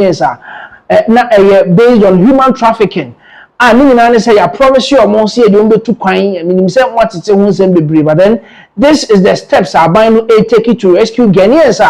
Yes, na based on human trafficking. And you say I promise you or say you don't too kind. I mean, say what it's a be but then this is the steps are buying a take it to rescue Ghanaians.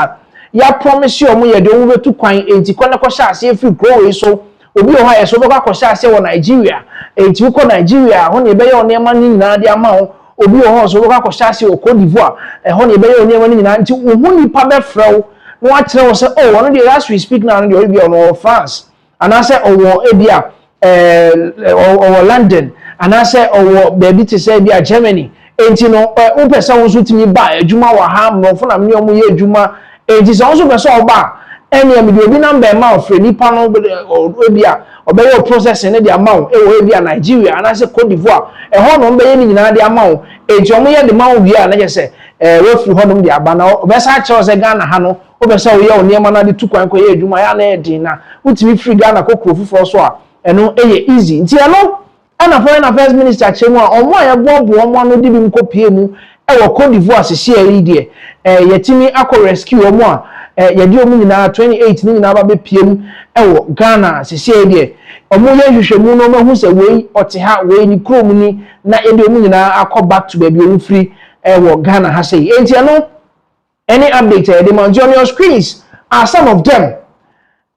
Ya promise you or you don't too kind. It's gonna cost us if you grow so. Obi o ha so be cost us in Nigeria. It's you Nigeria. Honey be your name money na the amount. Obi o ha so be cost us in Côte d'Ivoire. Honey be your name money na until who pa be frau. No what tell say oh one of the last we speak now the be on France. And I say oh ebia or London and I say or baby to say be Germany enti no o person so timi ba adwuma wa ha no fo na me omo ye adwuma enti so so person ba ene me de obi number ma ofre nipa no ebia obey processing ne de amount e wo ebia Nigeria and I say Côte d'Ivoire ho no be ye ni nyina de amount enti omo ye de ma wo bia na je say we firi ho no de aba na obesa che say Ghana ha no obesa wo ye onema na de tukwan ko ye adwuma ya na e din na utimi free Ghana kokro fufo so a eno easy nti eno ana foreign affairs minister chemu a omo a yebobo omo no de bi mkopie mu e wo Côte d'Ivoire sisi e die yetimi akọ rescue omo a yedi omo nyina 28 ni nyina ba be pie mu e wo Ghana sisi e die omo ye hwehwemu no mahu se wei ote ha wei ni krom ni na yedi omo nyina akọ back to baby omo free e wo Ghana ha sei enti eno any update the man on your screens are some of them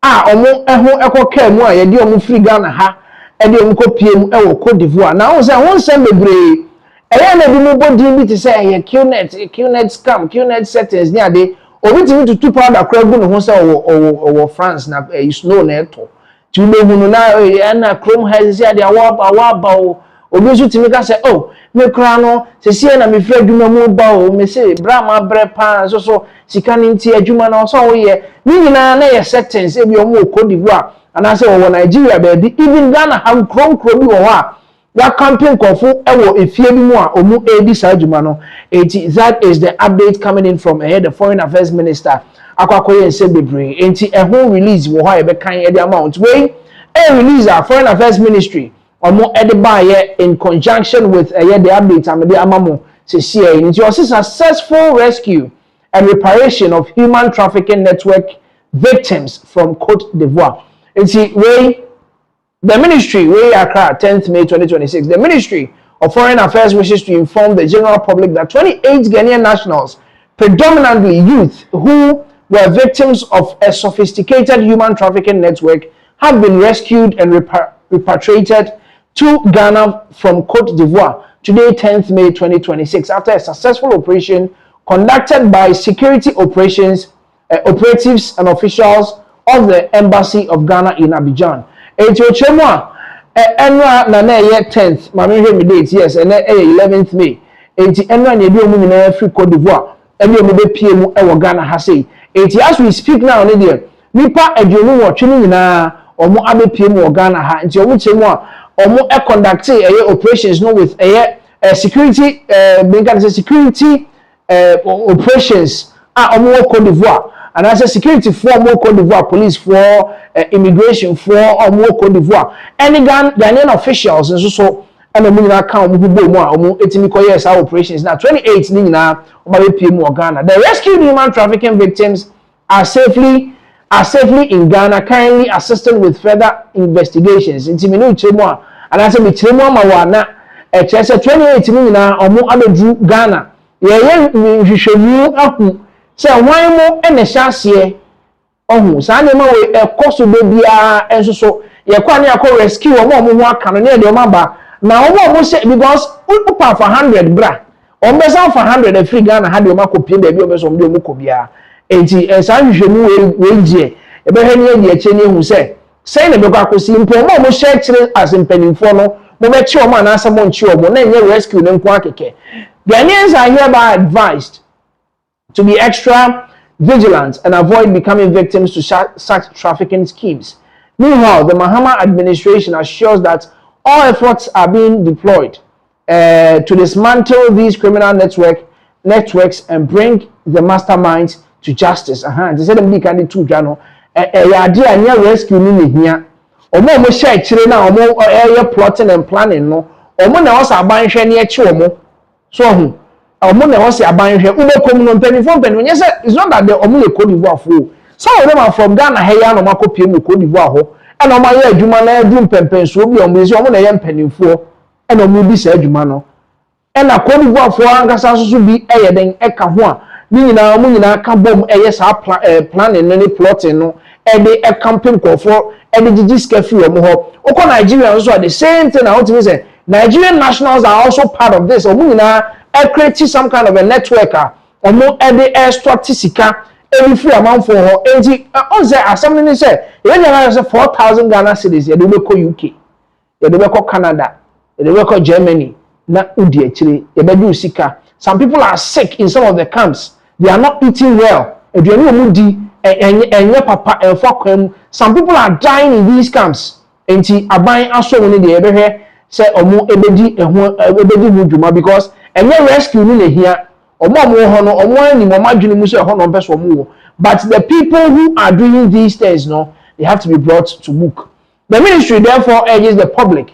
omo eho ekoka mu a yedi omo free Ghana ha edi omo kopie mu e wo Côte d'Ivoire na won say won sem bebre eye na bi mu bodi bi ti say eye QNet scam QNet settings ni ade obi ti to 2 pound akra gu no ho say o France na snow na eto ti ube hunu na na chrome has say ade awaba obi so ti mi ka say oh me kra no se sie na me free adwuma mu ba o me say brama bre pa so sika ni nti adwuma na so wo ye ni nyina na ye settings e bi o mu Côte d'Ivoire and I say wo Nigeria baby even Ghana have krom bi wo ha ya campaign kofu e wo efie bi mu a o mu edi sa adwuma no that is the update coming in from the foreign affairs minister akwakoye nse bebre enti e ho release wo ha e be kan e the amount we e release our foreign affairs ministry omo edibaye in conjunction with the update amede amamo se see nti o successful rescue and reparation of human trafficking network victims from Côte d'Ivoire. Nti the ministry Accra 10th May 2026 the Ministry of Foreign Affairs wishes to inform the general public that 28 Ghanaian nationals, predominantly youth who were victims of a sophisticated human trafficking network, have been rescued and repatriated to Ghana from Côte d'Ivoire today 10th May 2026 after a successful operation conducted by security operatives and officials of the Embassy of Ghana in Abidjan. Enwa na na 10th mama hwe me date yes and 11th May enti enwa na ebi omu nyina free Côte d'Ivoire ebi omu be pie mu e wo Ghana ha sei enti as we speak now ne there nipa aduonu wo twe nyina omu abe pie mu wo Ghana ha enti omu chemu a omu e conduct operations no with security security operations omu wo Côte d'Ivoire and as a security for more Côte d'Ivoire police for immigration for more Côte d'Ivoire any Ghanaian officials and so and the account more etimi operations now 28 ni na Ghana. The rescued human trafficking victims are safely in Ghana, kindly assisted with further investigations. Intiminu chemo and as a chemo mawana 28 ni na abedru Ghana ye hwehwemu ahu say why mo ene hyasie ohun sa na ma we ekoso be bia enso so ye kwa na yakọ rescue omo ho aka no na de o maba na omo say because upa for 100 bra o be san for 100 e free Ghana ha de o makopie da bi o be so de o mko bia enti sa hwehwemu we gie e be ha ni e die che ni hu say na be kwa kosi mpo omo share kire as mpanimfo no mo be chi omo na asa mo nchi omo na enye rescue ne nko akeke. Ghanaians are hereby advised to be extra vigilant and avoid becoming victims to such trafficking schemes. Meanwhile, the Mahama administration assures that all efforts are being deployed to dismantle these criminal networks and bring the masterminds to justice. They said them can do jano. Idea near rescue ni here. Omo share chire na omo plotting and planning no. Omo na wasa aban hwe ne echi omo. So omo na wose aban hwe ube kom no mpanifo it's not that the omo le Côte d'Ivoire fo some of them are from Ghana heya no makopie mu Côte d'Ivoire ho e no maye adwuma na adum pempenso bi omo esi omo na ye mpanimfo e no mu bi sa adwuma no e na Côte d'Ivoire fo angasa so bi e ye den e ka ho a ni nyina mu nyina ka bom e ye sa planning no ni plotting no e de e camping kofo e de gigi scafe omo ho oko Nigeria so the same thing I want to say Nigerian nationals are also part of this omo nyina e create some kind of a network omo e de extract sika every free amount for her. And on say as something say, when you say 4,000 Ghana cedis, you do go UK, you do go Canada, you do go Germany. Na udi actually, you do sika. Some people are sick in some of the camps. They are not eating well. If you know mudi and your papa and fuck them, some people are dying in these camps. And see, a buying also when they ever hear say omo ebedi hujuma because and your rescue ni here. But the people who are doing these things, no, they have to be brought to book. The ministry therefore urges the public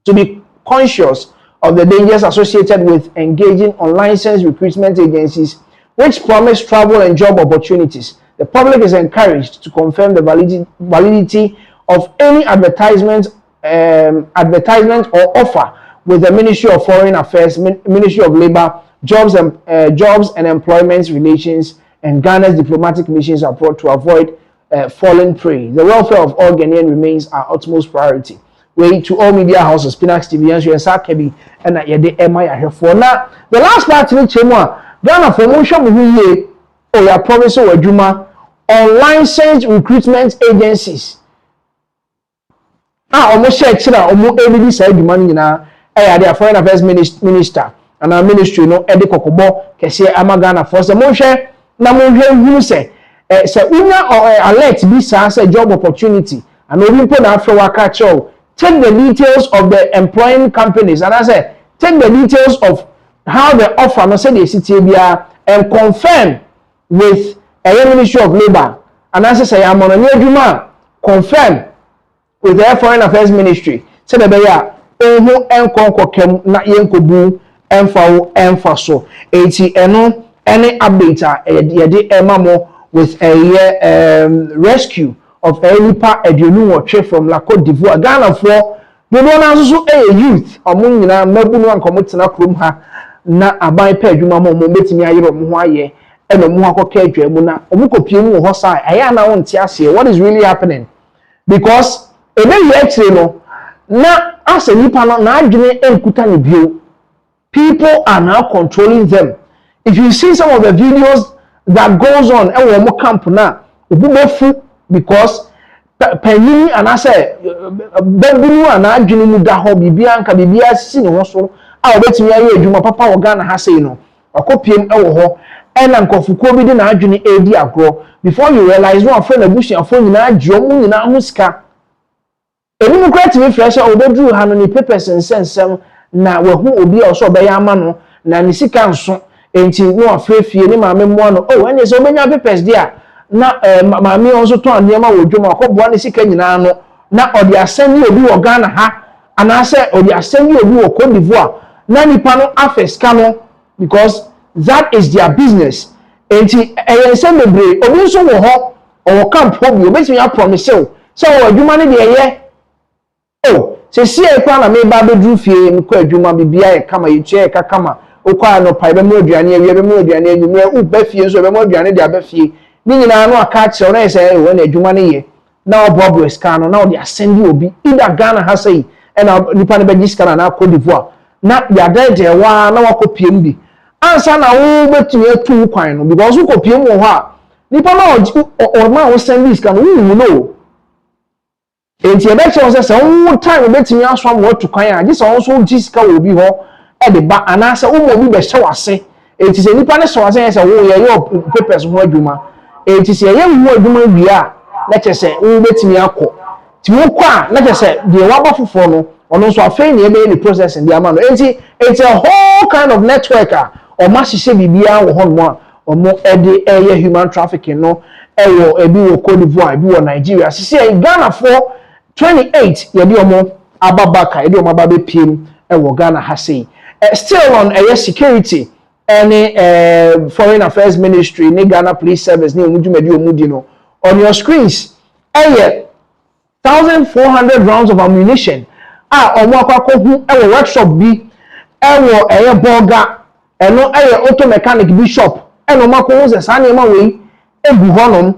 to be conscious of the dangers associated with engaging unlicensed recruitment agencies which promise travel and job opportunities. The public is encouraged to confirm the validity of any advertisement or offer with the Ministry of Foreign Affairs, Ministry of Labor, Jobs and Employment Relations, and Ghana's diplomatic missions abroad to avoid falling prey. The welfare of all Ghanaians remains our utmost priority. We to all media houses, Pinax TV, and Kebi, and Yede Emma for now. The last part in Chemwa, Ghana for motion we or your province or Juma unlicensed recruitment agencies. Almost check almost every side money now. Their foreign affairs minister. And our ministry no edi kokobo kese amagana for se monhwe na monhwe hunu se unya alert bi say job opportunity and obi po na afro waka chew take the details of the employing companies and I say take the details of how the offer no say the city bia and confirm with a Ministry of Labor and I say am on adwuma confirm with the foreign affairs ministry say the beya ohu enkonkokem na yenkobu emfa so eti eno any update yede emamo with a rescue of a nipa aduonu wotwe from la Côte d'Ivoire Ghana for no na so youth omo nyina mabunu ankomo tena krom ha na aban pa adwuma mo betimi ayero mo ho aye eno mo akoka adwamu na omo kopie mu ho sai aya na wonte ase what is really happening because ebe ye actually no na ase nipa no na adwene enkuta ne bio. People are now controlling them. If you see some of the videos that goes on, camp now, because penny and I say, Bembinu and I Junimu Daho, Bibianka, Bibia, Sino, I'll bet me a papa or Ghana has no, or copying our and Uncle Fukobi didn't Ajuni AD agro before you realize one friend of Bush and phone in our Jomu in our Muska. A Democrat refresher or bedroom Hanoni papers and send some. Na wehu obi also be yama no na ni sika nso enti no afrefie ni maame mo no oh ene so obenya papers dia na maame onso to anema wodwom akoboa ni sika nyina no na odi asani obi wo Ghana ha ana se odi asani obi wo Côte d'Ivoire na nipa no afeska no because that is their business enti eyense bebre obi nso wo ho o camp obi obetimi a promise so adwuma ne de ye oh se si e kwa na me ba bedru fie nkwa adwuma bibia e kama yeche ka kama okwa no pa be mo aduane awie be mo aduane anwumre u ba fie nso be mo aduane de aba fie ni nyina no aka che na se we na adwuma ne ye na obobo ska no na o de asende obi ida Ghana ha sei e na nipa ne be giska na Côte d'Ivoire na ya deje wa na wakopie mbi ansa na wo betumi atu kwan no because wo kopie mu ho a nipa na o ma wo send ska no wu no enti ebe che won se wo time betimi aswa mo atu kwan a gisa won so gisika wo bi ho e de ba anase wo mo bi be hye wase enti se nipa ne hye wase se wo ye yo papers ho adwuma enti se ye wo adwuma bia na che se wo betimi akọ ti wo kwa na che se de wa ba fofo no ono so afei ne ebe ni process ndi ama no enti it's a whole kind of network o ma hye bibia wo ho no o mo e de eye human trafficking no e wo ebi wo Côte d'Ivoire ebi wo Nigeria sisi Ghana for 28 yedi omo ababaka yedi omo ababe piem e wo Ghana ha sei still on security any foreign affairs ministry ni Ghana police service ni omudumedi omudi no on your screens. 1,400 rounds of ammunition. Omo akwa hu e workshop bi ewo eye burger eno eye auto mechanic bi shop eno mako hu se sa na ma we egu honom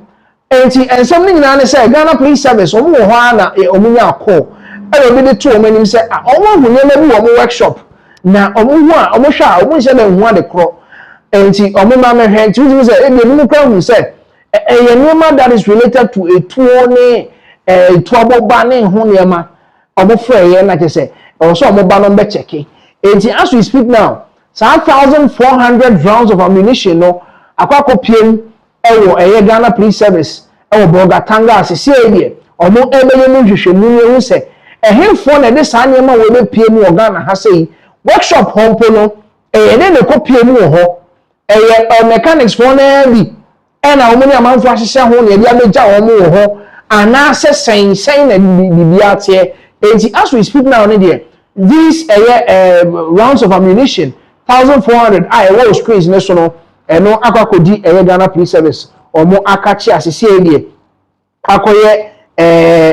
enti ensem ni nyina ne say Ghana Police Service omo ho ana omo nya call eno bi de to omo nim say omo hu ne ma bi omo workshop na omo hu a omo hwa omo nse na hu ade kro enti omo ma me hwe enti hu say e bi omo kra hu say eye nema that is related to a tuo ne tuabo ba ne ho nema omo frey na ke say also omo ba no be checking. As we speak now, 1,400 rounds of ammunition no akwa piem ewo Ghana Police Service ewo Bogatanga asese eye omo ebeye mu hwehwemu ehu se ehemfo na de saa nyema we be piem wo Ghana ha sei workshop hompo no ne ko piem wo ho mechanics for na bi na omo ni amanfo ahyehyɛ ho na bia beja omo wo ho ana se sen na bibia tie. As we speak now these rounds of ammunition 1,400 was crazy no no akakodi Ghana Police Service omo akachi asese eye akoye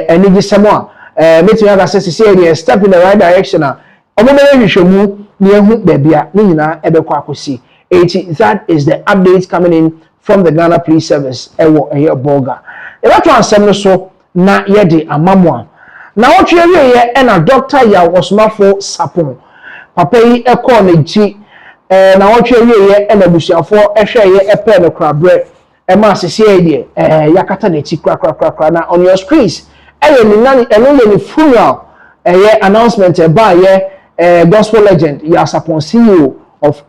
enigisemo meeting aga asese eye step in the right direction omo be hwehwemu ne ehu bebia ne nyina ebekọ akosi. That is the updates coming in from the Ghana Police Service ewo Bolga to ansem no so na yede amamwa na wotwe wiye na doctor ya osmafo sapon papa yi ekọ na ji na wotwe wiye na busuafo ehweye epe no krabre ma asese eye yakata na chi kra na on your screens ni nani ni funeral announcement by gospel legend ya sapon CEO of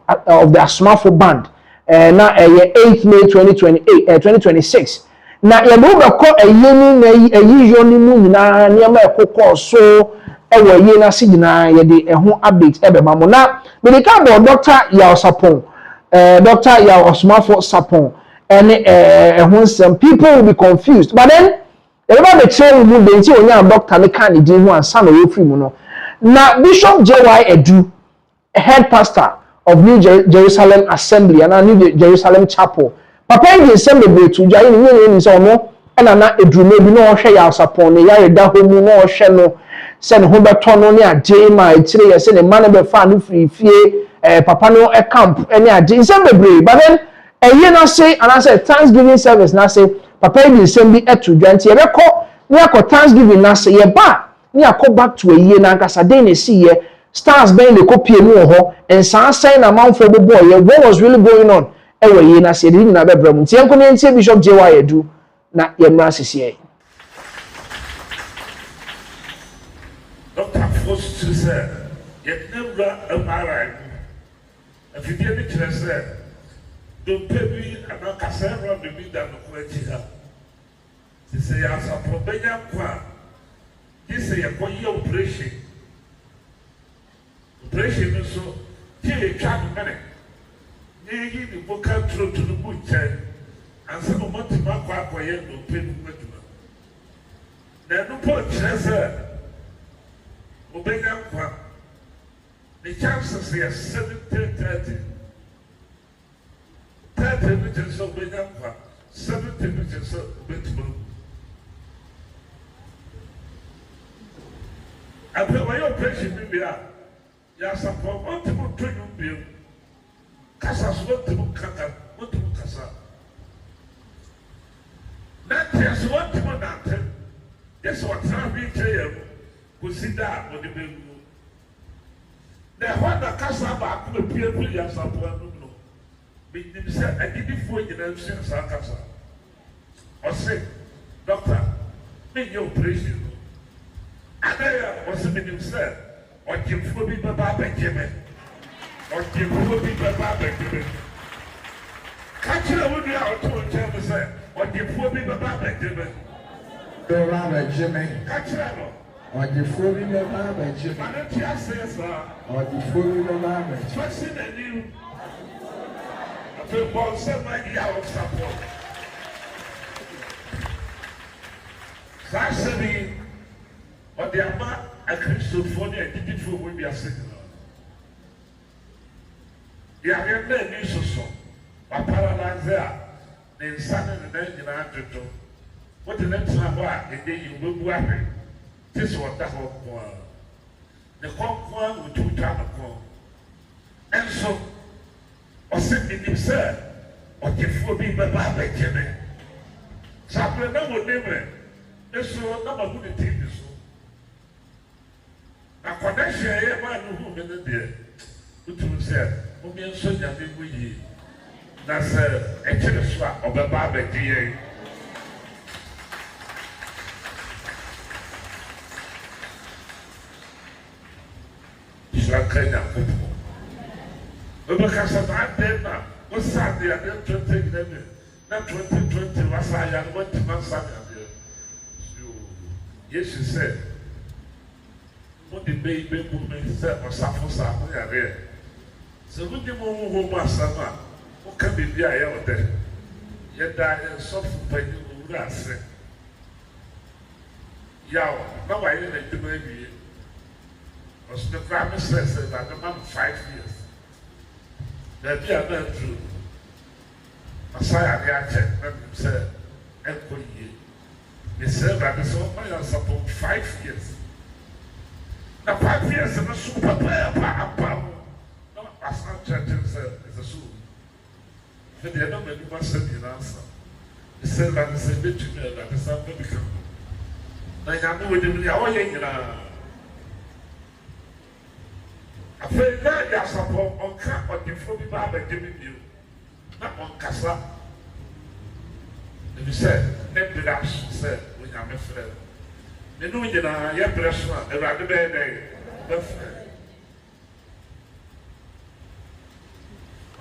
the Asmafo band na 8th May 2026 na ye bo beko eyeni na eyiyo ni mu nyina niam ekokọ so ewo ye na sigina ye de eho update ebe mamo na medical board Dr. Yao Sapon Dr. Yao Osmafo Sapon and some people will be confused but then everybody the train mu de nti onya doctor me kan di hu ansa na wo free mu no na Bishop JY Edu head pastor of New Jerusalem Assembly and New Jerusalem Chapel papa yi sembe betu dwa ni so no na edrume bi no hwe ya sapon ne ya da homu no hwe no se ne ho beto no ne ade ma etire ye se ne ma ne be fa no fie papa no camp ne ade sembe bre but then eye na say and I say Thanksgiving service na say papa yi sembe etu dwa nti ye bekọ ne akọ Thanksgiving na say ye ba ne akọ back to eye na nkasa dey na see ye stars ben le kopie mu ho and san na manfo bobo ye what was really going on ewe ye na se di na bebra mu nti enko ne nti Bishop JY Edu na ye mra sisi Dr. Foster said yet never amara afidie bi kire se do pebi anakasa ro de bi da no kwati ha se ya sapo benya kwa this ye ko ye operation so tie twa mene ye ni vocal throat to the butcher and some motima kwa ye no pebi kwatuma na no po chese obenya kwa the chances are 70-30 minutes of obenya kwa 70 minutes of betuma ape wa yo operation bi bia ya support what to do you be kasa so what to kaka what to kasa that is what to that yes what we tell consider what the be the one that kasa ba ko pie ya support no be nim say agidifo nyina nsia sa kasa o say doctor me your operation adaya was nim say o jimfo bi baba bejeme o jimfo bi baba bejeme kachira wo dia o to nche say o jimfo bi baba bejeme do ra bejeme kachira no o jimfo bi baba bejeme ana ti ase sa o jimfo bi baba bejeme person na new ape bon se ma ya o support sabi o dia ma a Christian for the beautiful will be a signal. The American news so a paralyze there, the sun and the engine to what the next time and then you will happen. This was the whole one. The one with 2 times. And so, or sending himself, or if you be my Baba Jimmy. Sapper no name. This was not a good thing. A connection, a man who made it there. Who said, who means so that we that's a chicken swap of a Baba Jimmy. Because of that day now, what's Sunday and then 20, not 2020, was I and went to Mansana. Yes, she said, what the baby woman said was something there. So, when you move home, Sama, who can be there out there? Yet I am soft for you, that's it. Yow, now I didn't do baby. Was the Prime says that the man 5 years. That be a man true. Messiah, the check, said, and for ye. He said that the song I support 5 years. Now 5 years and a super player, no, as not church said, it's a soul. But they don't make you must send an answer. He said that it's a bit to me that the sun will become. Like I know with him, I feel that you are support on camp or before we buy giving you. Not on Casa. And you said, Pinax said, when I'm a friend. You know, you know, your restaurant, around the bed, what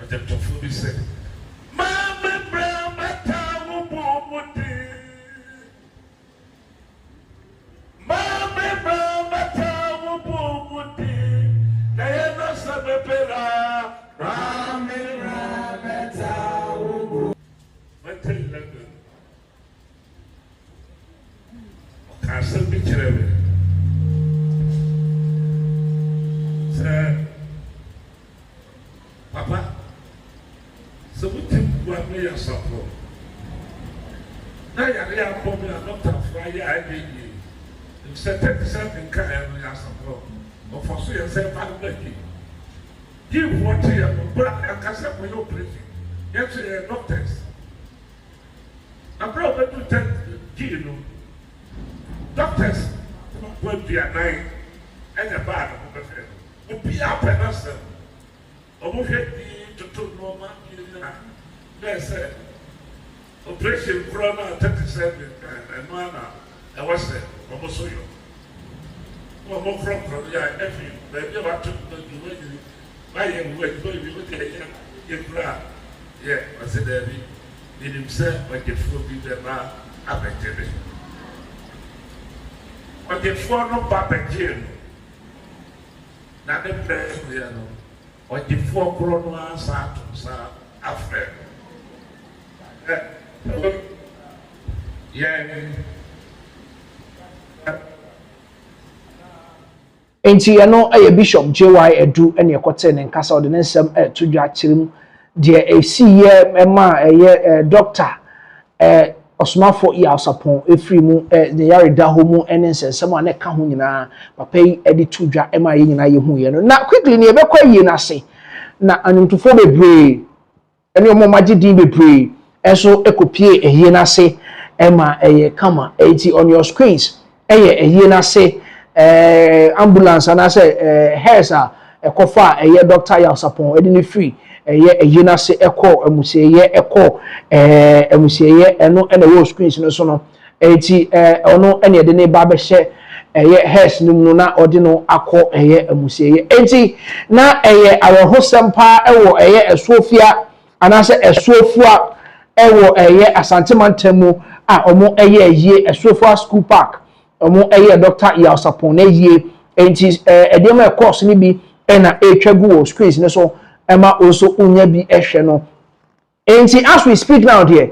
the Xenophobia said, Mamma Brown, my town, Mamma Brown, my town, Diana Sabepera, Rami Rameta, Castle Picture. Sir, Papa, so we take 1 million support. Now you are popular, not a Friday, I did you. You said 10% in Ghanaian support. Of course, you say, give what you have, but I can't say for your preaching. Yes, you are doctors. I'm probably to tell you, doctors, when they are 9 and a bad will be up and us. Almost to know my there's a operation Corona 37 and Mana. I was there, almost so you. Well, more from yeah, nephew, but you have to do it. I am waiting with the yeah, I said, Debbie, in himself, like a fool be the man, I bet you. But the four no papa jail. Not the best, you know. Or the 4 chronos are after. Yeah. Enti no Bishop JY Edu ene ekote ne nkasa ode ne nsem to dwa kyerem de esi ye ma doctor osmafo ya sapon efri mu ne yare da ho mu ene nsem ane ka ho nyina papa yi edi to dwa ma ye nyina ye hu ye no na quickly ne ebekwa yi na se na anumtufo bebre ene omo magidin bebre enso ekopie ehie na se ema kama enti on your screens ehie na se ambulance and I say here's a kofa doctor ya sapon edini free na se ekọ emuseye ekọ emuseye eno ene wo screens no so no enti ono ene ede ne ba be hye hairs no na ode no akọ emuseye enti na awehosem ewo esuofia anase esuofua ewo asantemantamu a omo esuofua school park omo doctor ya sapon na yie enti edema course ni bi na etwagu wo screens ne so ema also unya bi ehwe no enti as we speak now there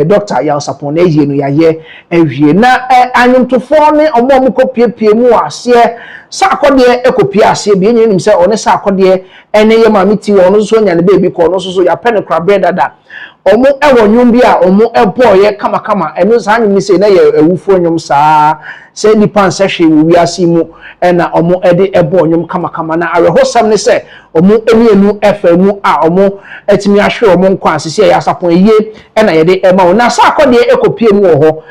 doctor ya sapon na yie no ya ye ehwie na anyumtofo ne omo kopiepie mu ase sa akode ekopie ase bi enye nim se one sa akode ene ye mamiti wo no so nya ne baby ko no so ya pen kra bread dada omo ewo nyum bi a omo ebo ye kama eno sa anyum ni say na ye ewufo nyum saa say nipa nsehwe wi ase mu na omo ede ebo nyum kama na arehosam ne say omo enienu efa mu a omo etimi ahwe omo nkwa asese ya sapon eye na ye de ema na sa akode ekopie mu wo ho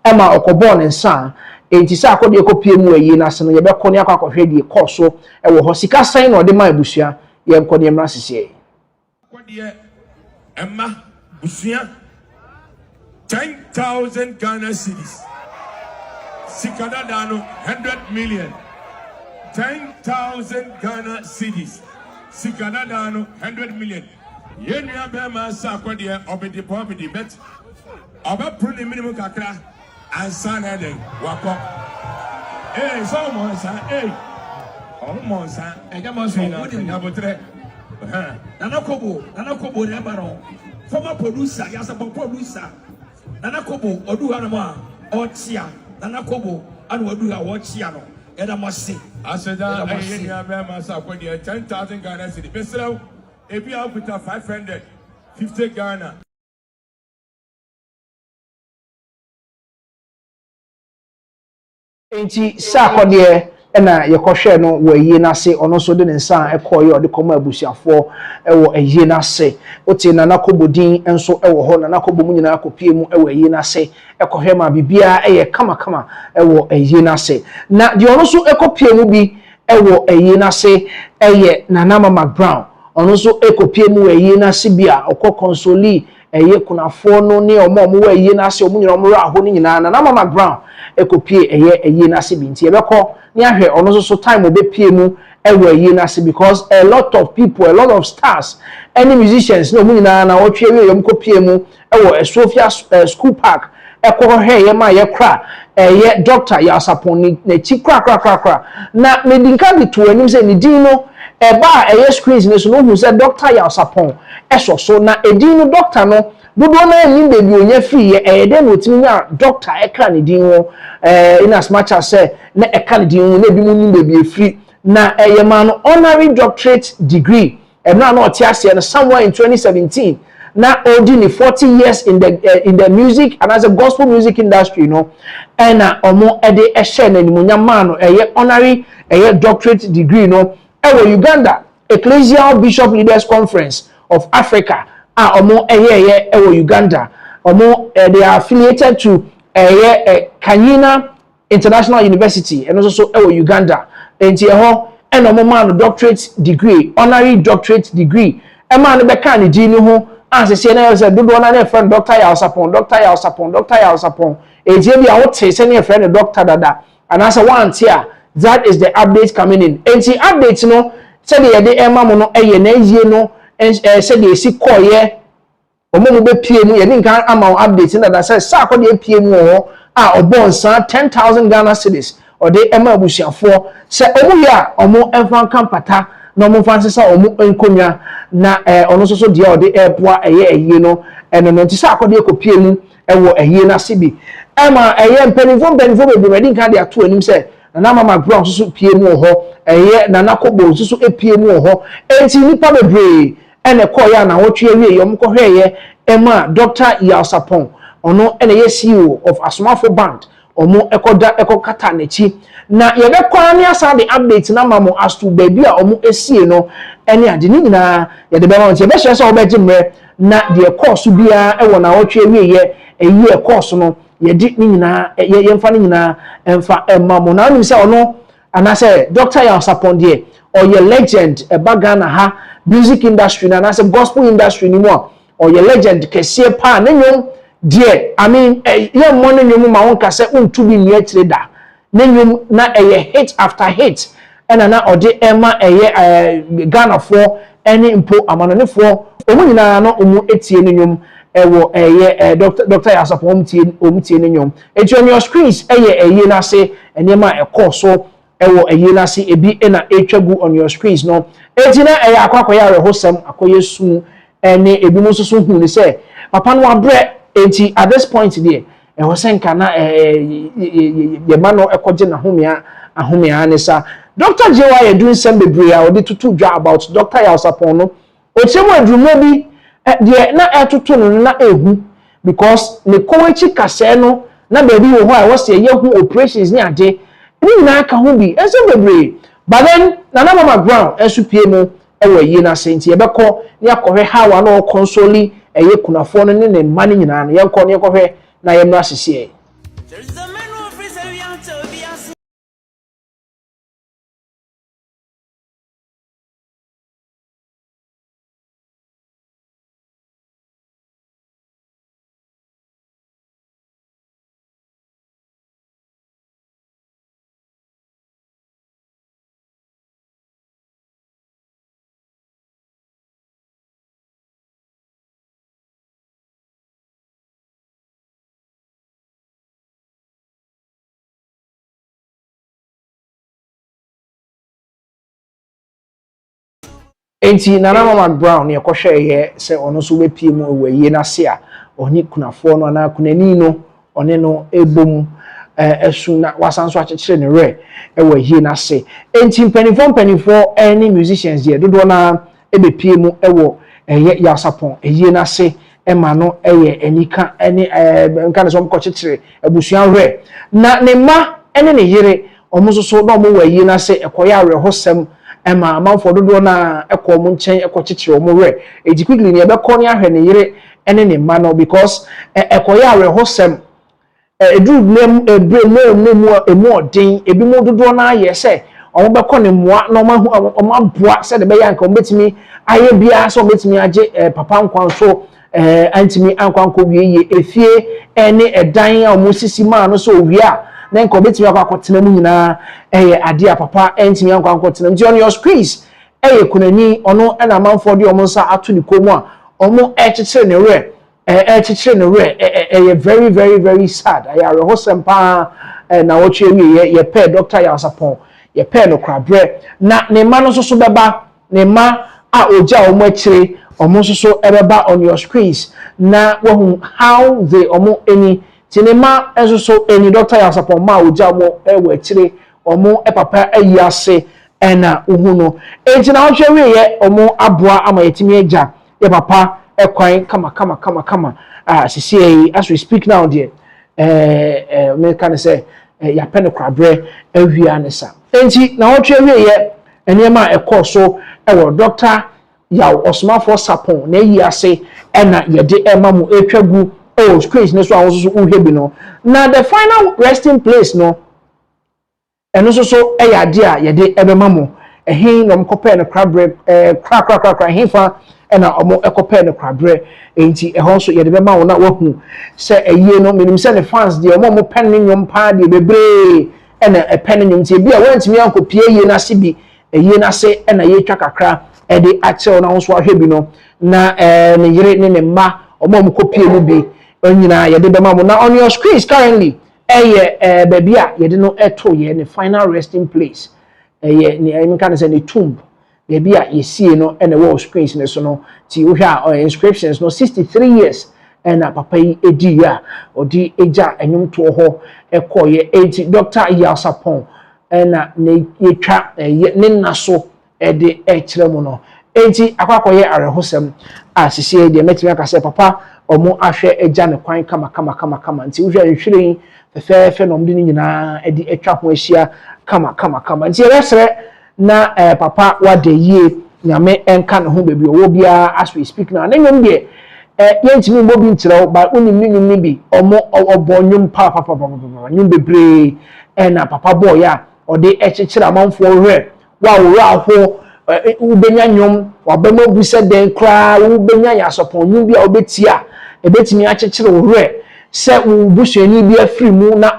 ema okobo ne nsa enti sa akode ekopie mu eye na se no ye be ko ne akwakohwe die koso ewo ho sika san na ode ma ebusua ye nkode emra sese akode emma busua 10,000 Ghana cedis sikada dano 100 million 10,000 Ghana cedis sikada dano 100 million yenu ya be ma sa akode obedi poverty bet oba pro ni minimum kakra ansa na den wako so monsa monsa eja monsa na botre Nana Kobo ne baro former producer yasa producer Nana Kobo odu hanama otia Nana Kobo anu odu ha wotia no eda mosi aseda ayeni abema sa kwadi 10,000 Ghana cedi besrew ebi akuta 550 Ghana enti sa akode na yekohwe no wo eyi na se ono so de nsa ekoye ode komo abusiafo ewo eyi na se oti na nakobodin enso ewo ho na nakobo mu nyina akopie mu ewo eyi na se ekohwe ma bibia eye kama ewo eyi na se na de ono so ekopie mu bi ewo eyi na se eye na Mama Brown ono so ekopie mu eyi na se bia okokonsoli eye kunafo no ne omo wo eyi na se omu nyina omo ra ho ni nyina na Mama Brown ekopie eye eyi na se bi nti ebekọ ni ahwe ono so time obepie mu ewo eyi na se because a lot of people, a lot of stars, any musicians no mu nyina na wotwe we yom kopie mu ewo Sofia school park ekọ he ye ma ye kra eye doctor ya sapon na chi kra na medinka de to anim se ni din no eba eye screens ne so no hu se doctor ya sapon eso so na edin no doctor no dodo na yin baby onya fi ye de no timi nya doctor ekra ne din wo in as much as say na ekra ne din wo na bi mu yin baby free na eye man honorary doctorate degree na na otiase na somewhere in 2017 na odi 40 years in the music and as a gospel music industry you know and omo ede ehye na nimunya man no eye honorary eye doctorate degree no ewo Uganda Ecclesial Bishop Leaders Conference of Africa omo ewo Uganda omo they are affiliated to Kanyina International University and also ewo Uganda enti ho and omo man doctorate degree honorary doctorate degree e man be kan ni di ni ho as say na say dodo na friend doctor ya sapon enti e bia wo te say na friend doctor dada and as one here that is the update coming in enti update no say the de ema mo no eye na yie no say the esi koye omo be pie mu ye ni nkan ama update na da say sa ko de pie mu ho obonsa 10,000 Ghana cedis or de ema abusiafo say omo ya omo enfa kampata na omo fanse sa omo enkonya na ono so de o de airpoa eye no eno no ti sa ko de kopie mu ewo eye na sibi ema eye mpenifo be ready nkan de ato anim say na Mama Brown so pie mu ho eye na nakobo so epie mu ho enti nipa bebre ene koya na wotwe wie yom ko hweye ema Dr. Yalsapon ono ene ye CEO of Asomafo Band omo ekokata nechi na ye be kwa ni asa the update na mamo astu baby a omo esie no ene ade ni nyina ye de be ma nti be hye so obeji mre na de course bia ewo na wotwe wie ye eyi course no ye di ni nyina ye mfa ni nyina emfa mamo na nim se ono anase Dr. Yalsapon de or your legend Ghana ha music industry na say gospel industry ni mo or your legend kese pa na nyom die I mean ye mo na nyom ma won ka say untu bi ni atire da na nyom na hit after hit na ode ema Ghana for any impo amanonefo omu nyina no omu etie ni nyom ewo Dr. Yalsapon omutie ni nyom eti on your screens na say enema so ewo na say ebi na etwagu on your screens no eti na akwakoya rehosem akoye su ene ebi mo so hu ni say papa no abre enti at this point there hosenka na ye ma no ekoje na ahomia ne sa Dr. Jewa ye doing some bebre a odi tutu dwa about Dr. Yalsapon no otiemu adrumo bi de na etoto no na ehu because ne kowachi kase no na baby wo ho a wo se ye hu operations ni ade ni na aka ho bi enso bebre but then Nana Mama Brown enso pie mu ewo yi na senti ye beko ne akohwe hawa na console eye kunafo no ne mma ne nyina no ye nko ne akohwe na ye mra sese enti Nana Mama Brown ye kohwe ye se ono so be pie mu ewo yi na se a oni kunafo no na kunani no one no ebom esu na wasanso akekere ne re ewo yi na se enti mpanifo any musicians ye dodo na ebe pie mu ewo eye yasapon eyi na se ema no eye enika ene nka ne so mko kekere ebusuan re na ne ma ene ne yire omo so na omo wa yi na se ekoya re hosem ema amanfo dodo na ekọ nchen ekọchichire omo re eji quickly ne ebekọ ne ahwe ne yire ene ne ma no because ekoya re hosem edu nem mu emu odin ebi mu dodo na aye se omo bekọ ne moa na omo aboa se de be ya nka omo betimi aye bia so omo betimi age papa nkwan so antimi ankwan ko wieye efie ene edan a omo sisi ma no so owia na nko betimi akwa mu nyina ade a papa entimi akwa nti on your screens kunani ono na manfo de omo nsa ato ni komu a omo ekekere ne re very very very sad I are hosempa na wo twe ye pe doctor ya sapon ye pe no krabre na ne ma no so beba ne ma a oja omo akire omo so ebeba on your screens na wo how they omo any tinema enso eni doctor ya support ma oja mo ewo akire omo papa ayi ase ena uhuno enti na ohwe ye omo aboa ama yetimi eja ye papa ekwan kama sisi as we speak now there me can say ya pen kwabre awia nesa enti na ohwe ye enema ekoso ewo doctor ya osmafo sapon na ayi ase ena yede emamu etwagu oh screens ne so awon so uhwe bi no na the final resting place no eno so eya de a yede ebema mo ehin no mkope no krabre kra hinfa ena omo ekope no krabre enti ehon so yede bema wo na wahu se eyie no menim se ne fans de omo pen ne nyom pa de bebre ena pen nyom ti bi a wantimi ankopie yie na se bi eyie na se ena ye twa kakra ede ache na wo so ahwe bi no na ne yire ne mma omo mkopie mu bi onyina yede bema mo na on your screens currently baby a yede no eto ye ne final resting place ne I can say ne tomb baby a yesie no ene wall screens ne so no ti wo hwa inscriptions no 63 years na papa yi edi ya odi eja enyum to ho ekoye enti doctor Yasapon na ne yetwa ne naso ede ekire mu no enti akwakoye arehosem asisi de metimi aka say papa omo ahwe eja ne kwan kama nti wo hwa nhwiren fefe no mde nyina edi etwa ho ahia kama nti resre na papa wade yie nyame enka ne ho bebi owo bia as we speak now na nyom de yentimi mbo bi ntrew ba unim ni bi omo obonyum papa nyum bebre na papa boy ya ode ekekira manfo hwe wa wo aho ubenya nyom wabema busa den kra ubenya ya sopon nyum bia obetia ebetimi akekira hwe se ubusuani bi afiri mu na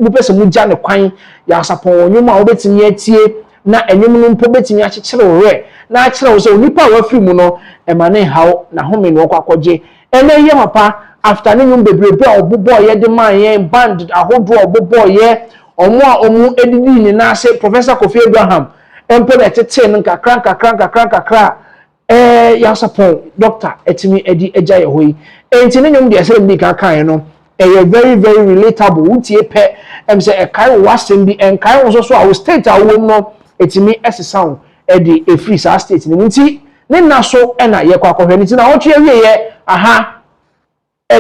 mu pese mu gya ne kwan ya sapon nyuma obetimi atie na enyum no mpo betimi akekere hwe na akere wo se onipa wa afiri mu no emane hawo na home no kwakwaje ene ye papa after ne nyum bebrebe obobo ye de man ye band ahodo obobo ye omo edidi ni na se Professor Kofi Abraham empo na tete no kakra ya sapon doctor etimi edi eja ye hoyi enti ne nyom de ase mbi kan no very very relatable utie pe say e kai wasem bi en kai wo so a wo state a wo no etimi ese sound e de free sa state ni nti ne na so na ye kwa kohwe nti na wotwe wie ye aha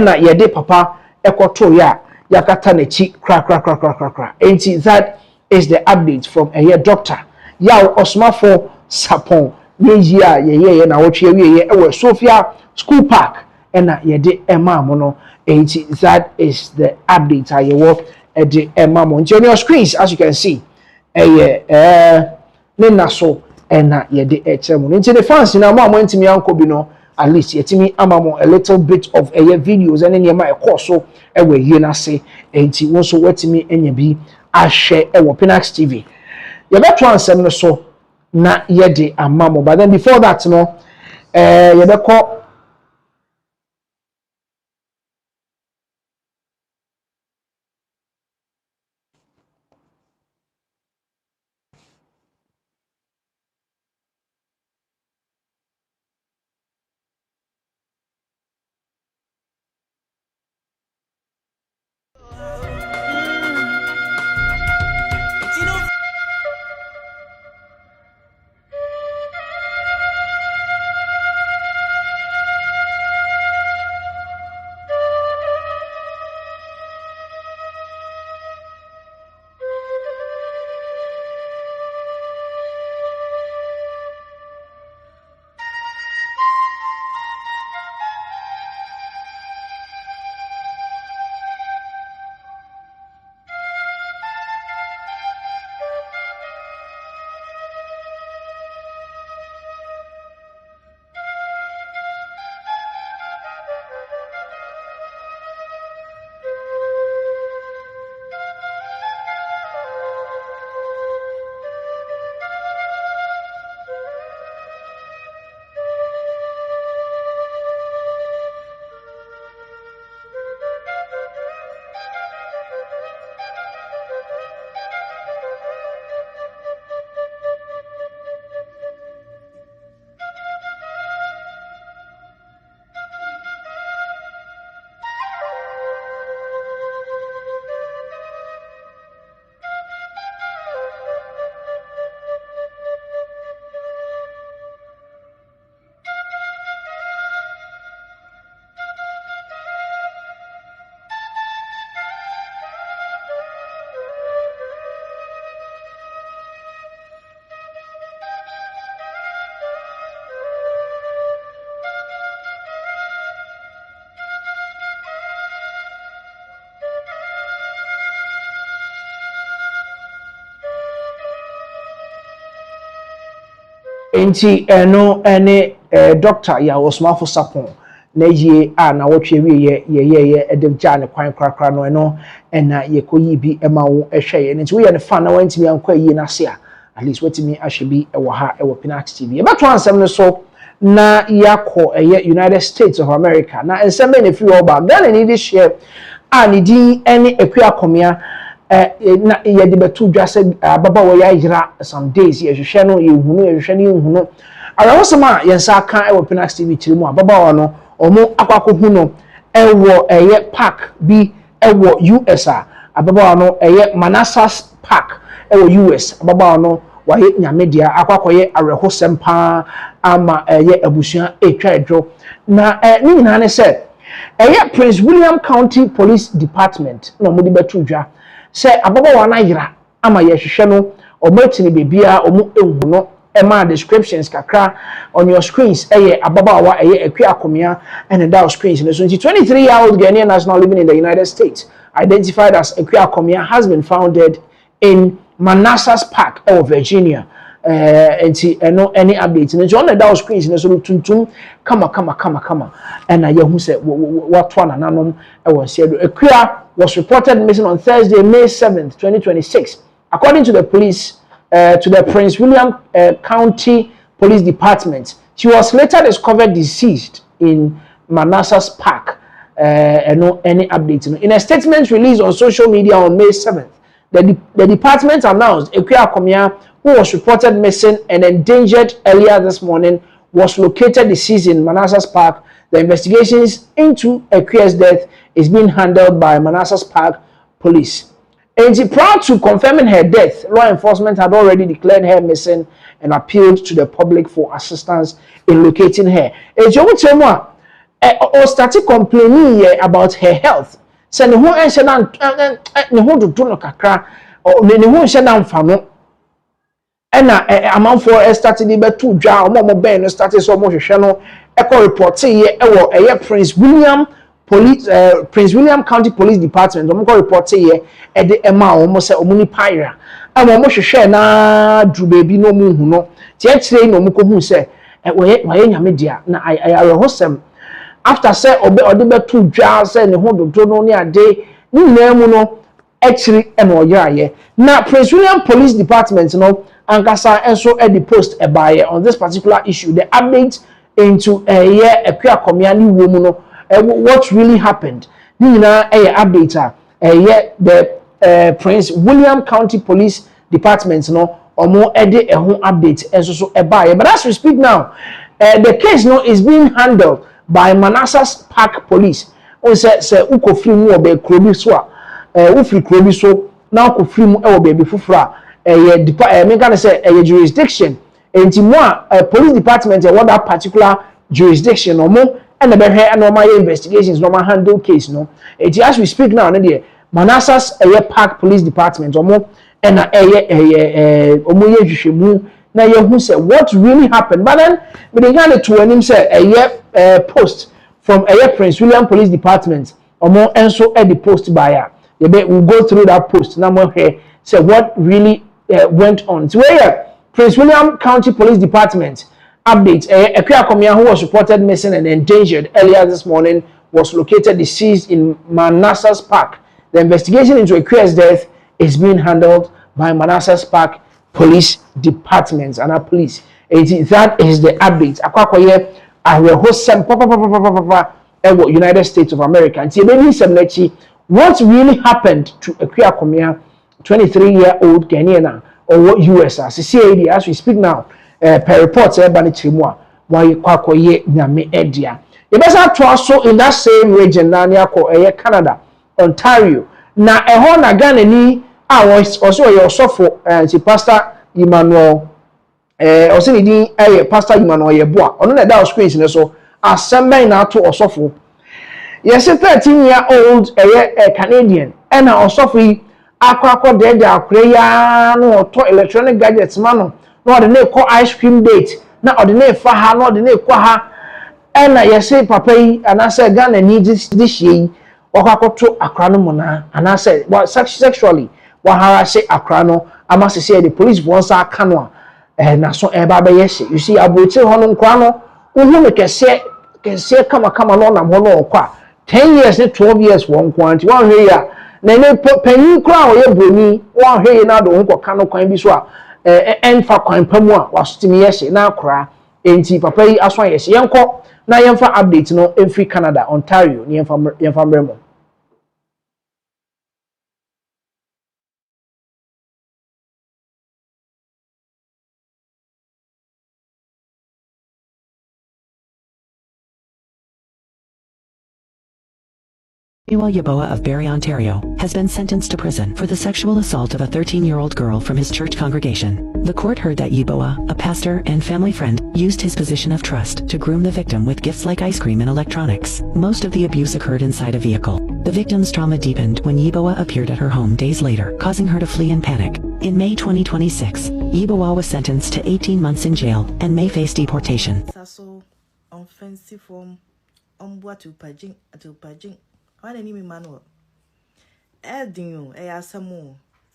na ye de papa ekoto ya yakata na chi kra enti that is the update from a doctor ya osmafo sapon ye a ye na wotwe wie ye ewe Sophia School Park na ye de emam no enti that is the update I wo e de emam on your screens as you can see ne na so na ye de echemu nti the fans na mo amantimi anko bi no at least yetimi amamo a little bit of videos and any my course so ewe ye na se enti won so wetimi enya bi ahwe ewo Pinax TV ye beto ansem no so na ye de amamo but then before that no ye be ko enti eno ene doctor ya osmafo sapon na yie na wotwe wie ye edem ja ne kwan krakra no eno na ye koyi bi ema wo ehwe enti wo ye ne fan na wantimi ankwa yie na se at least watimi ahwe bi ewo ha ewo Pinax TV e beto ansem no so na yakọ United States of America na ensem be ne fi oba Ghana ni di share ni di ene akuakomia na ye de betu dwase baba wo ya yira some days ye hwehwe no ye hunu no ara wosema yensa kan ewo Pinax TV chirimu baba wo no omo akwakọ hu no ewo park bi ewo US baba wo no Manassas Park ewo US baba wo no waye nyamedia akwakoye arehosem pa ama abusua etwa edwo na ni nyina ne se Prince William County Police Department no modi betu dwa se ababa wana yira ama ye hwehwe no omatini bebia omu ehu no ema descriptions kakra on your screens ababa wa akuakomia and the screens so 23-year-old Ghanaian national living in the United States identified as akuakomia has been founded in Manassas Park Virginia enti eno any updates and on the screens so tuntum kama and I who said what one nanom was said Akua was reported missing on Thursday May 7th 2026 according to the police to the Prince William County Police Department. She was later discovered deceased in Manassas Park no any updates in a statement released on social media on May 7th. The department announced Akua Komia, who was reported missing and endangered earlier this morning, was located deceased in Manassas Park. The investigations into Akua's death is being handled by Manassas Park Police. And prior to confirming her death, law enforcement had already declared her missing and appealed to the public for assistance in locating her. And you would say more, or started complaining about her health. Say the whole incident, the whole do no kakra, or the whole incident fano. And amount for started the two jar, or ben started so much channel. Echo report say Prince William County Police Department. Report say at the Emma almost a omuni pyra. I'm almost share na drew baby no moon no. Today no muko who say why media na I hosem after say obe odebe two jars say the whole do no near day ni name no actually and oyaye. Now Prince William Police Department no ankasa enso at the post a buyer on this particular issue. The update into a queer community woman no what really happened. Ni na update the Prince William County Police Department no omo ede ehun update enso so e buy. But as we speak now, the case no is being handled by Manassas Park Police. On say uko free mu obe krobi so a ufri krobi so na uko free mu e obe bi fufura me gonna say jurisdiction enti mo police department what that particular jurisdiction omo and the behwe and normal investigations normal handle case no enti as we speak now na dey Manassas Park Police Department omo and omo ye hwehwemu na ye hu say what really happened. But then we began to him say post from Prince William Police Department omo enso the post buyer we'll go through that post now more here say what really went on. So where Prince William County Police Department update a Komia who was reported missing and endangered earlier this morning was located deceased in Manassas Park. The investigation into Akua's death is being handled by Manassas Park Police Department and our police. That is the update. Akwakoye I will host some United States of America. And what really happened to Akua Komia, 23-year-old Ghanaian or US as we speak now, per reports Banitrimwa, why Kwakoye Nyame Edia. You best have to also in that same region, Canada, Ontario. Na na Ghanaian was also your suffer Pastor Emmanuel also ni Pastor Emmanuel Yeboa. Ono na da screens ne so assemble na to osofo. Yes, 13-year-old Canadian and osofo akwa de akreya no to electronic gadgets man no de na call ice cream date na de na fa ha no de na kwa ha and yes papa yi and I said Ghana need this year wakakoto akra no mona and I said well sexually wahara akra no ama say the police once aka no na so eba be yes you see aboche hono nkra no uhu me kese kama no na mo no kwa 10 years 12 years won kwanti wan hwe ya na ne panyin kra o ye broni wan hwe na do nko ka no kwan bi so a enfa kwan pamu a wasotimi yes na akra enti papa yi aso yes yenko na yemfa update no every Canada Ontario ni yemfa mremo. Yeboah of Barrie, Ontario, has been sentenced to prison for the sexual assault of a 13-year-old girl from his church congregation. The court heard that Yeboah, a pastor and family friend, used his position of trust to groom the victim with gifts like ice cream and electronics. Most of the abuse occurred inside a vehicle. The victim's trauma deepened when Yeboah appeared at her home days later, causing her to flee in panic. In May 2026, Yeboah was sentenced to 18 months in jail and may face deportation. Offensive form, Why didn't you manual? Edding a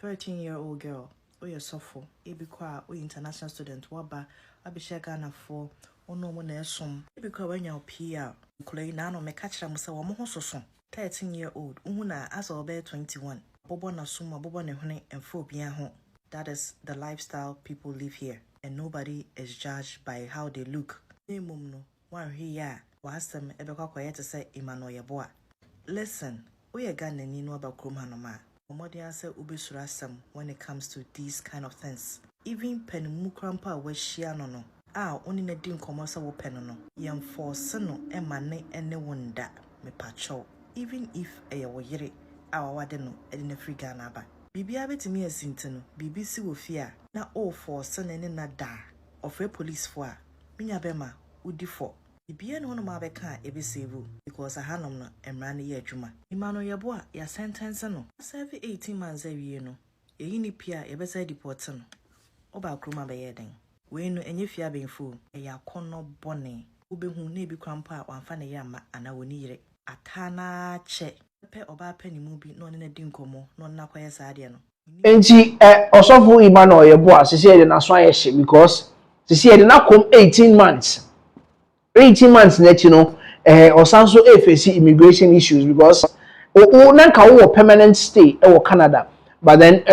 13-year-old girl, or your sophomore, a be quiet, or international student, waba, I be Ghana for, or no one else some. Because when you're PR, Clay Nano may catch them so almost so 13-year-old, Una as or bear 21. Bobona suma, Bobona honey, and phobia home. That is the lifestyle people live here, and nobody is judged by how they look. No, one here, was them ever quiet to say Emmanuel Yeboah. Listen, we are Ghanaian ni no about Krumhanoma. Omodia say ube surasam when it comes to these kind of things. Even pen mukrampa we share no. Only na dim komosa wo pen no. Yam force no emane ene wonda me pacho. Even if wo yire wade no e na free Ghana ba. Bibi abetimi asintino, bibi si wo fia na o for sonene na da of a police for minya bema udi for. Bibi no no ma beka ebesevu because ahanom no emra ne ye adwuma. Imano yebo a ya sentence no serve 18 months awie no. Eyi ni pia yebesa deport no. Oba kroma be yeden. We no enye fia benfu e ya kono bone. Ubehu na ebi kwampa wamfa ne yama ana woni yire. Atana che pe oba panimu bi no ne dinkomo no na kwaye saade no. Enti osofu Emmanuel yebo a sisi e na so ayehye because sisi e na kom 18 months. 18 months net, you know, osanso face immigration issues because nanka wo permanent stay Canada, but then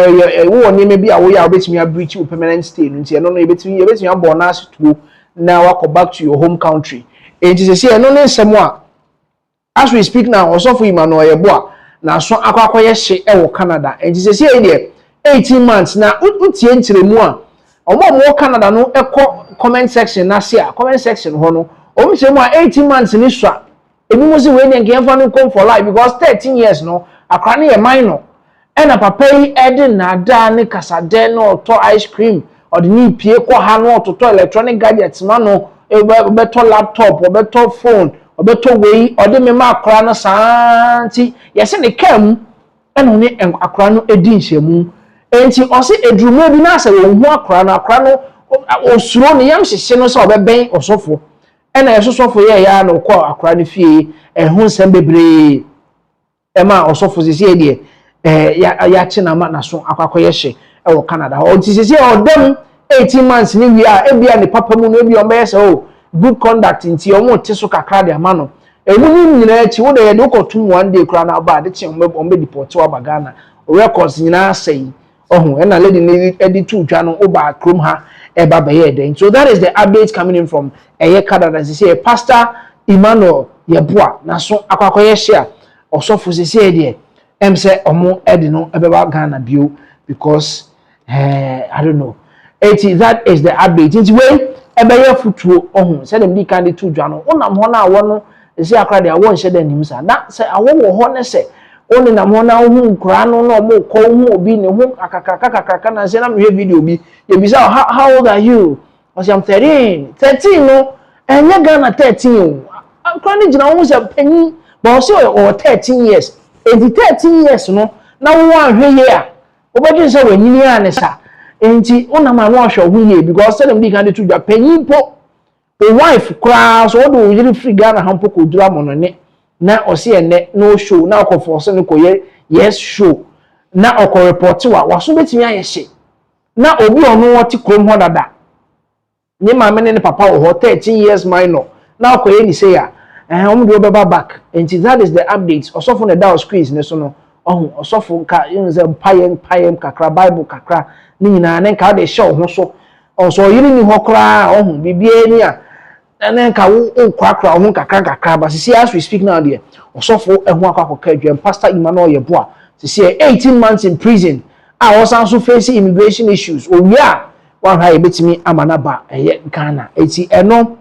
wo ni maybe awo ya obetimi abreach wo permanent stay nti no ebetimi bonus to now go back to your home country. Enti se se no nsemo a as we speak now osofu Emmanuel yebo a na so akwakoye hye Canada. Enti se se e 18 months na utie ntiremu a omo Canada no comment section na share comment section ho no o say mo 18 months ni swa ebi mo say we dey get no come for life because 13 years no akra na ye minor e na papa yi ede na da ne kasade no to ice cream or the ni pie ko ha no to electronic gadgets ma no e be to laptop or be to phone or be to we or the me ma akra no santi ye se ne kam e no ne akra no edi nhemu enti o se edrumo bi na se wo hu akra no osuro ne yam hyehye no se obeben osofo ena yesosofo ye ya na ukọ akra ne fie ehun nsem bebre ema osofo sisi de ya chi na ma na so akwakoye hye e Canada o ti sisi odem 18 months ni wi a ebia ne papa mu no ebia ombe se o good conduct nti o mo te so kakra de ama no emu ni nyina chi wo de ye de ukotum one day kra na ba de chi ombe deport wa bagana o records nyina sei ohun ena lady ni edit tu twa no oba krom ha eba be ye den. So that is the update coming in from Canada. As say Pastor Emmanuel Yeboah na so akwakoye hye osofo sese de em say omo edi no ebeba Ghana bio because I don't know. That is the update. It's way ebeye futuo ohun say dem di kan de tu dwa no onam ho na awo no say akra de awo nhye da nim sa na say awo wo ho ne say oni na mo na hu nkura no no mo ko hu obi ne hu akakaka na say na me video bi ye bi say how old are you? I say I'm 13 no enye Ghana 13 akra ne gina hu say penny but say o 13 years 13 years no na wo anhwe ye a obedin say wanyini ane sa enti ona ma wo ahwe hu ye because say dem bi kan de to dwa penny po o wife kra so wo do yiri free Ghana hampo ko dura mo no ne na o se ene no show na ko force no ko yes show na o ko report wa so betimi ayehye na obi ono woti krom ho dada ni ma me ne papa wo 13 years minor na ko ye ni say ya omo do beba back and that is the updates osofo na down screens ne so no osofo ka yinze payem kakra bible kakra ni nyina ne ka de show ho so so yiri ni ho kra bibie ni a enen ka wo kwakra ho kakra but see as we speak now there osofo ehu akwakoka adwam Pastor Emmanuel Yeboah see 18 months in prison was also facing immigration issues owia wan ha ebetimi amanaba Ghana eti eno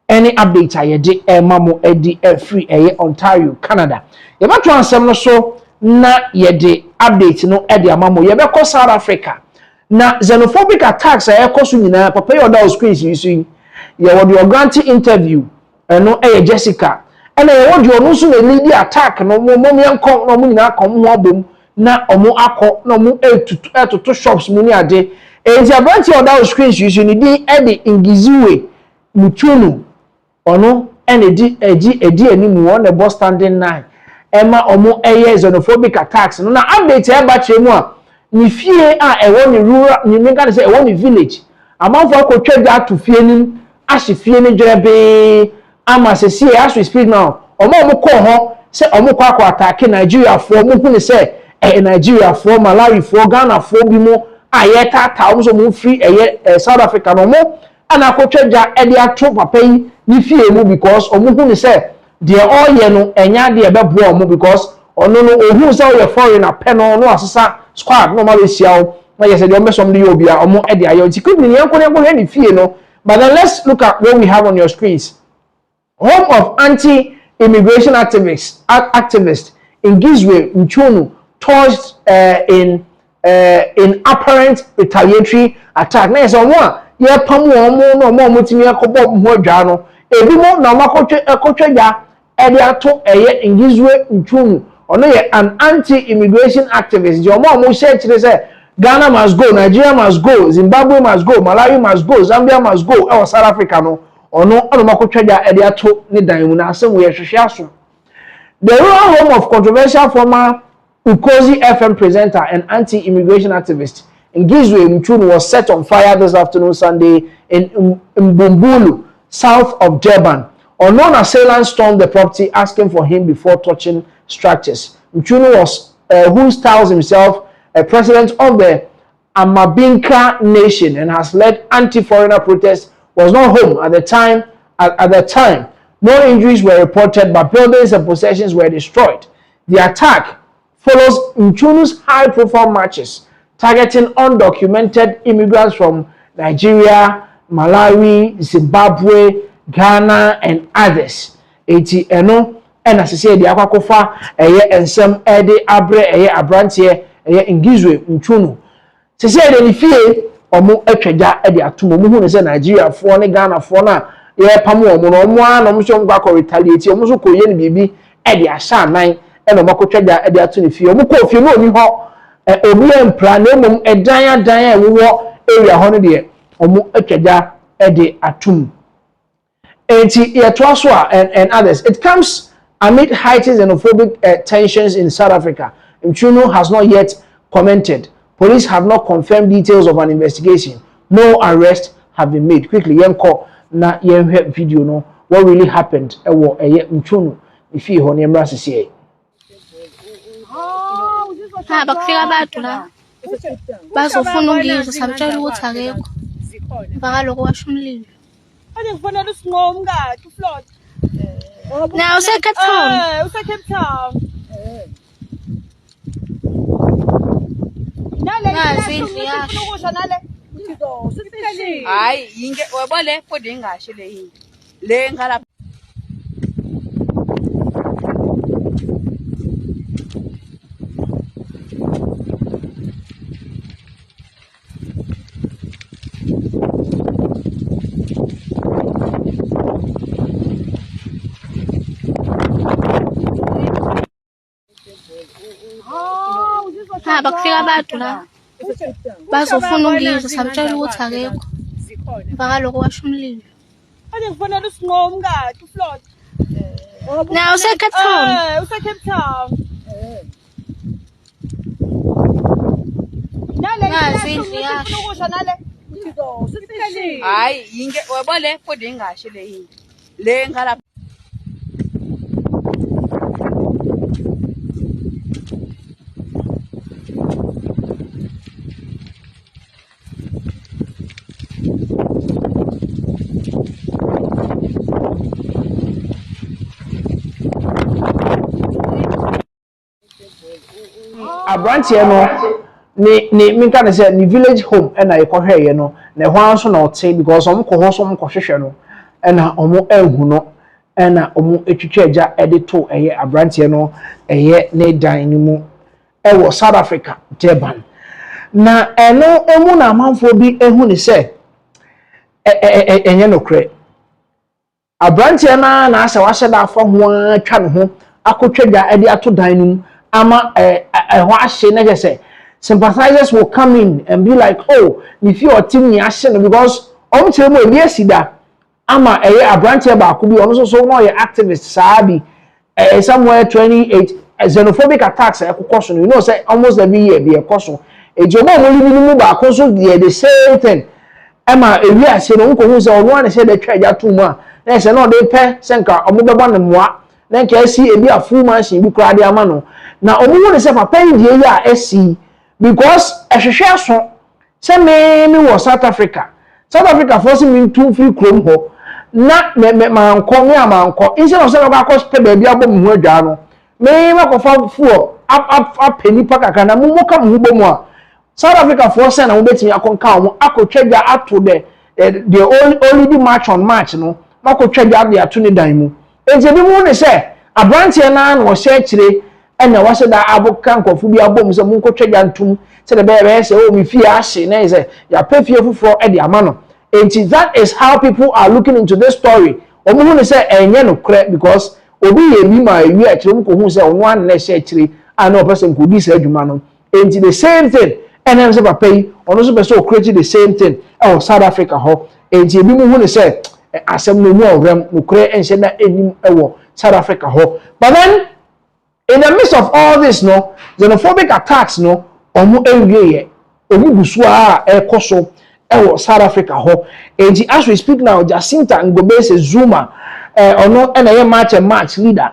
any update ayede mamo edi free Ontario Canada yebato ansem no so na yede update no edi amamo yebekọ South Africa na xenophobic attacks ekoso nyina papa yo da screens you ye wo the granting interview no Jessica ena ye wo the onu so na lead attack no mo yenko no mo nyina kom ho abom na omo akọ na omo etutu shops mu ni ade enti abranti o da screens you ni di edi ingiziwe mutunu ono edi animu on the bus standing 9 ema omo xenophobic attacks no na update e ba chemu a ni fie a ewo ni rural ni menga say ewo ni village amanfo akotwa ja to fie nim ahye fie ni dwerebe ama se see as we speak now omo ko ho say omo kwa attack Nigeria for mo hu ni say Nigeria for Malawi for Ghana for bi mo ayeta ta omo so mo free South Africa no mo ana akotwa ja e dia tro papa yi ni fie mu because omo hu ni say de all ye no enya de bebo omo because ono no ohu say o foreigner peno no asesa squad no ma be sia o na yes de omo som de obia omo e de ayo ti kidney yanko ni fie no. But then let's look at what we have on your screens. Home of anti-immigration activists in Gizwe, Nchonu, torched in in apparent retaliatory attack. Na so one ye pam wo no mo mutimi akobo ho adwa no ebi mo na makotwe ja e de ato eye ngizwe ntunu ono ye an anti-immigration activist je mo share kire say Ghana must go, Nigeria must go, Zimbabwe must go, Malawi must go, Zambia must go, South Africa no ono makotwe ja e de ato ni dan mu na asem we hwehwe aso. The rural home of controversial former Ukozi FM presenter and anti-immigration activist Ngizwe Mchunu was set on fire this afternoon Sunday in Mbumbulu, south of Durban. Unknown assailants stormed the property asking for him before touching structures. Mchunu was who styles himself a president of the Amabinka nation and has led anti-foreigner protests, was not home at the time. At the time, no injuries were reported, but buildings and possessions were destroyed. The attack follows Mchunu's high-profile marches targeting undocumented immigrants from Nigeria, Malawi, Zimbabwe, Ghana, and others. Eti eno ena sisi di akwakofa eye ensem ede abre eye abrantie eye Ngizwe Mchunu. Sisi ede ni fie omo atwaja ede atomo mu hu ne se Nigeria fo ne Ghana fo na ye pam omo no omo an omo so ngwa ko retaliate omo so ko ye ne bibi ede asha nan ena makotwaja ede ato ne fie omo ko fie no oni ho obi empla na mum edan ewo area ho ne de omo atwaja ede atum. And others. It comes amid heightened xenophobic tensions in South Africa. Mchunu has not yet commented. Police have not confirmed details of an investigation. No arrests have been made. Quickly, yenko na yenhe video no what really happened. Ewo Mchunu ifi ho ne mra sisi. Ha bakufika abantu la. Bazofuna ungizwe samtshela ukuthi akekho. Baka lokho washumlile. Kufanele usinqomo kathi uflot. Na useCape Town. UseCape Town. Hayi yinge wabole kodwa ingasho le yini. Le ngala Ha bakufika abantu la. Bazofuna ungizwe samtshela ukuthi akekho. Baka lokho washumlile. Kufanele usinqomo kathi uflot. Na useCape Town. UseCape Town. hayi yinge wabole kodwa ingasho le yini. Le ngala Abrantie no ni minka na say ni village home na ye kohwe ye no na ho anso na ote because omo ko so omo kohwehwe no na omo ehu no na omo etwitwa agya edito eye abrantie no eye ne dan ni mu ewo South Africa Durban na eno omo na amanfo bi ehu ni say enye nokre abrantie na asa wahye da afọ ho atwa ne ho akotwa agya ede ato dan ni mu ama sympathizers will come in and be like, oh, if you are team because ama abrantie ba could be also so no activists sabi somewhere 28 xenophobic attacks you know say almost every year be a question ejomo mo libi mu ba so the same thing ama ewi ase no nko hu say ono an say the twa ja to mu a na say no dey pe senka omo beba ne moa na nka si ebi a full machine bi kra de ama no na omo hu ne say papa ndie ya esi because ehwehwe aso say me was South Africa force me to free chrome ho na me manko me amanko instead of say ba ko spend ba bia bom hu adwa no me ma ko fa fuo up penipa kaka na mo ka mo bom a South Africa force na mo betimi akonka mo akotwa bia ato the only match on match no makotwa bia bia to ne dan mu enti bi mu ne say abrantie na no share kire and I was that abokan kofubia bom se munko twajantum se the be say oh me fie ahye na say ya pay fie fufuro e de amano. And that is how people are looking into this story. Omo hu ne say enye no kre because obi ye bi ma wi a kire mko hu say ono an na hye kire and no person could be say adwuma no. And the same thing and then say papa yi ono so be so create the same thing e South Africa ho. And ye bi mu hu ne say asem no mu awram no kre enhye na enim e South Africa ho. But then in the midst of all this no xenophobic attacks no omo ewie ye omu busu a ekoso South Africa ho. And as we speak now, Jacinta Ngobese Zuma ono na ye match leader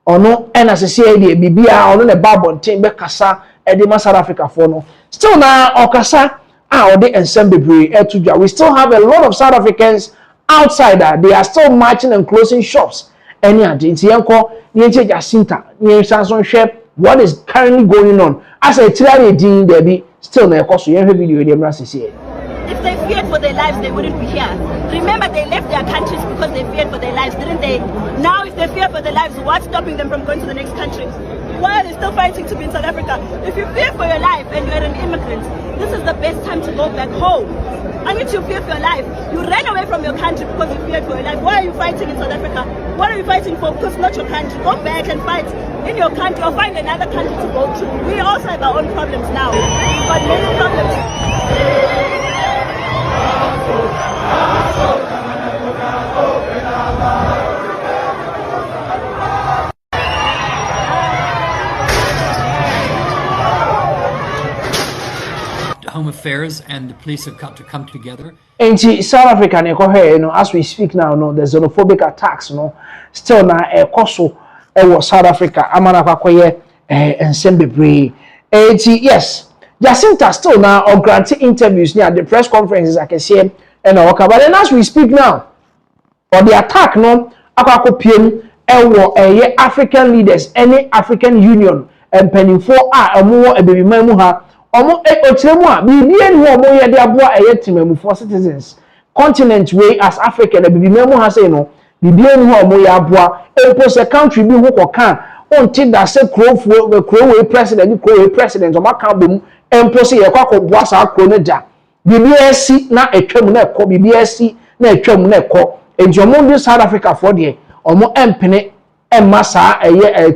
ono na se say the bibia ono ne babonten be kasa e de South Africa for no still na okasa a ode ensem bebre etudwa. We still have a lot of South Africans outside that they are still marching and closing shops any anti yanko ni Jacinta ni sanson hwe what is currently going on as a try din there be still na ekoso yen hwe video dey mra sese. If they feared for their lives, they wouldn't be here. Remember, they left their countries because they feared for their lives, didn't they? Now, if they fear for their lives, what's stopping them from going to the next country? Why are they still fighting to be in South Africa? If you fear for your life and you're an immigrant, this is the best time to go back home. And if you fear for your life, you ran away from your country because you feared for your life. Why are you fighting in South Africa? What are you fighting for? Because it's not your country. Go back and fight in your country or find another country to go to. We also have our own problems now. We've got many problems. Home Affairs and the police have got to come together. And South Africa, as we speak now, no, the xenophobic attacks, no, still na koso South Africa. Amana kwakoye ensemble. Yes, Jacinta still now or granting interviews near the press conferences I can see and okay. But then as we speak now, or the attack no akwa piem African leaders, any African Union and penny for omo e baby mamu ha omo otiremu a bibia ni omo ye de aboa timemu for citizens continent way as Africa and baby mamu ha say no bibia ni omo ye aboa impose a country bi ho kokan until that say crow president o maka bom impose ye kwakoboa sa crow na ja bibia si na etwam na ekọ bibia si na etwam na ekọ enjomo South Africa for there omo empene emasa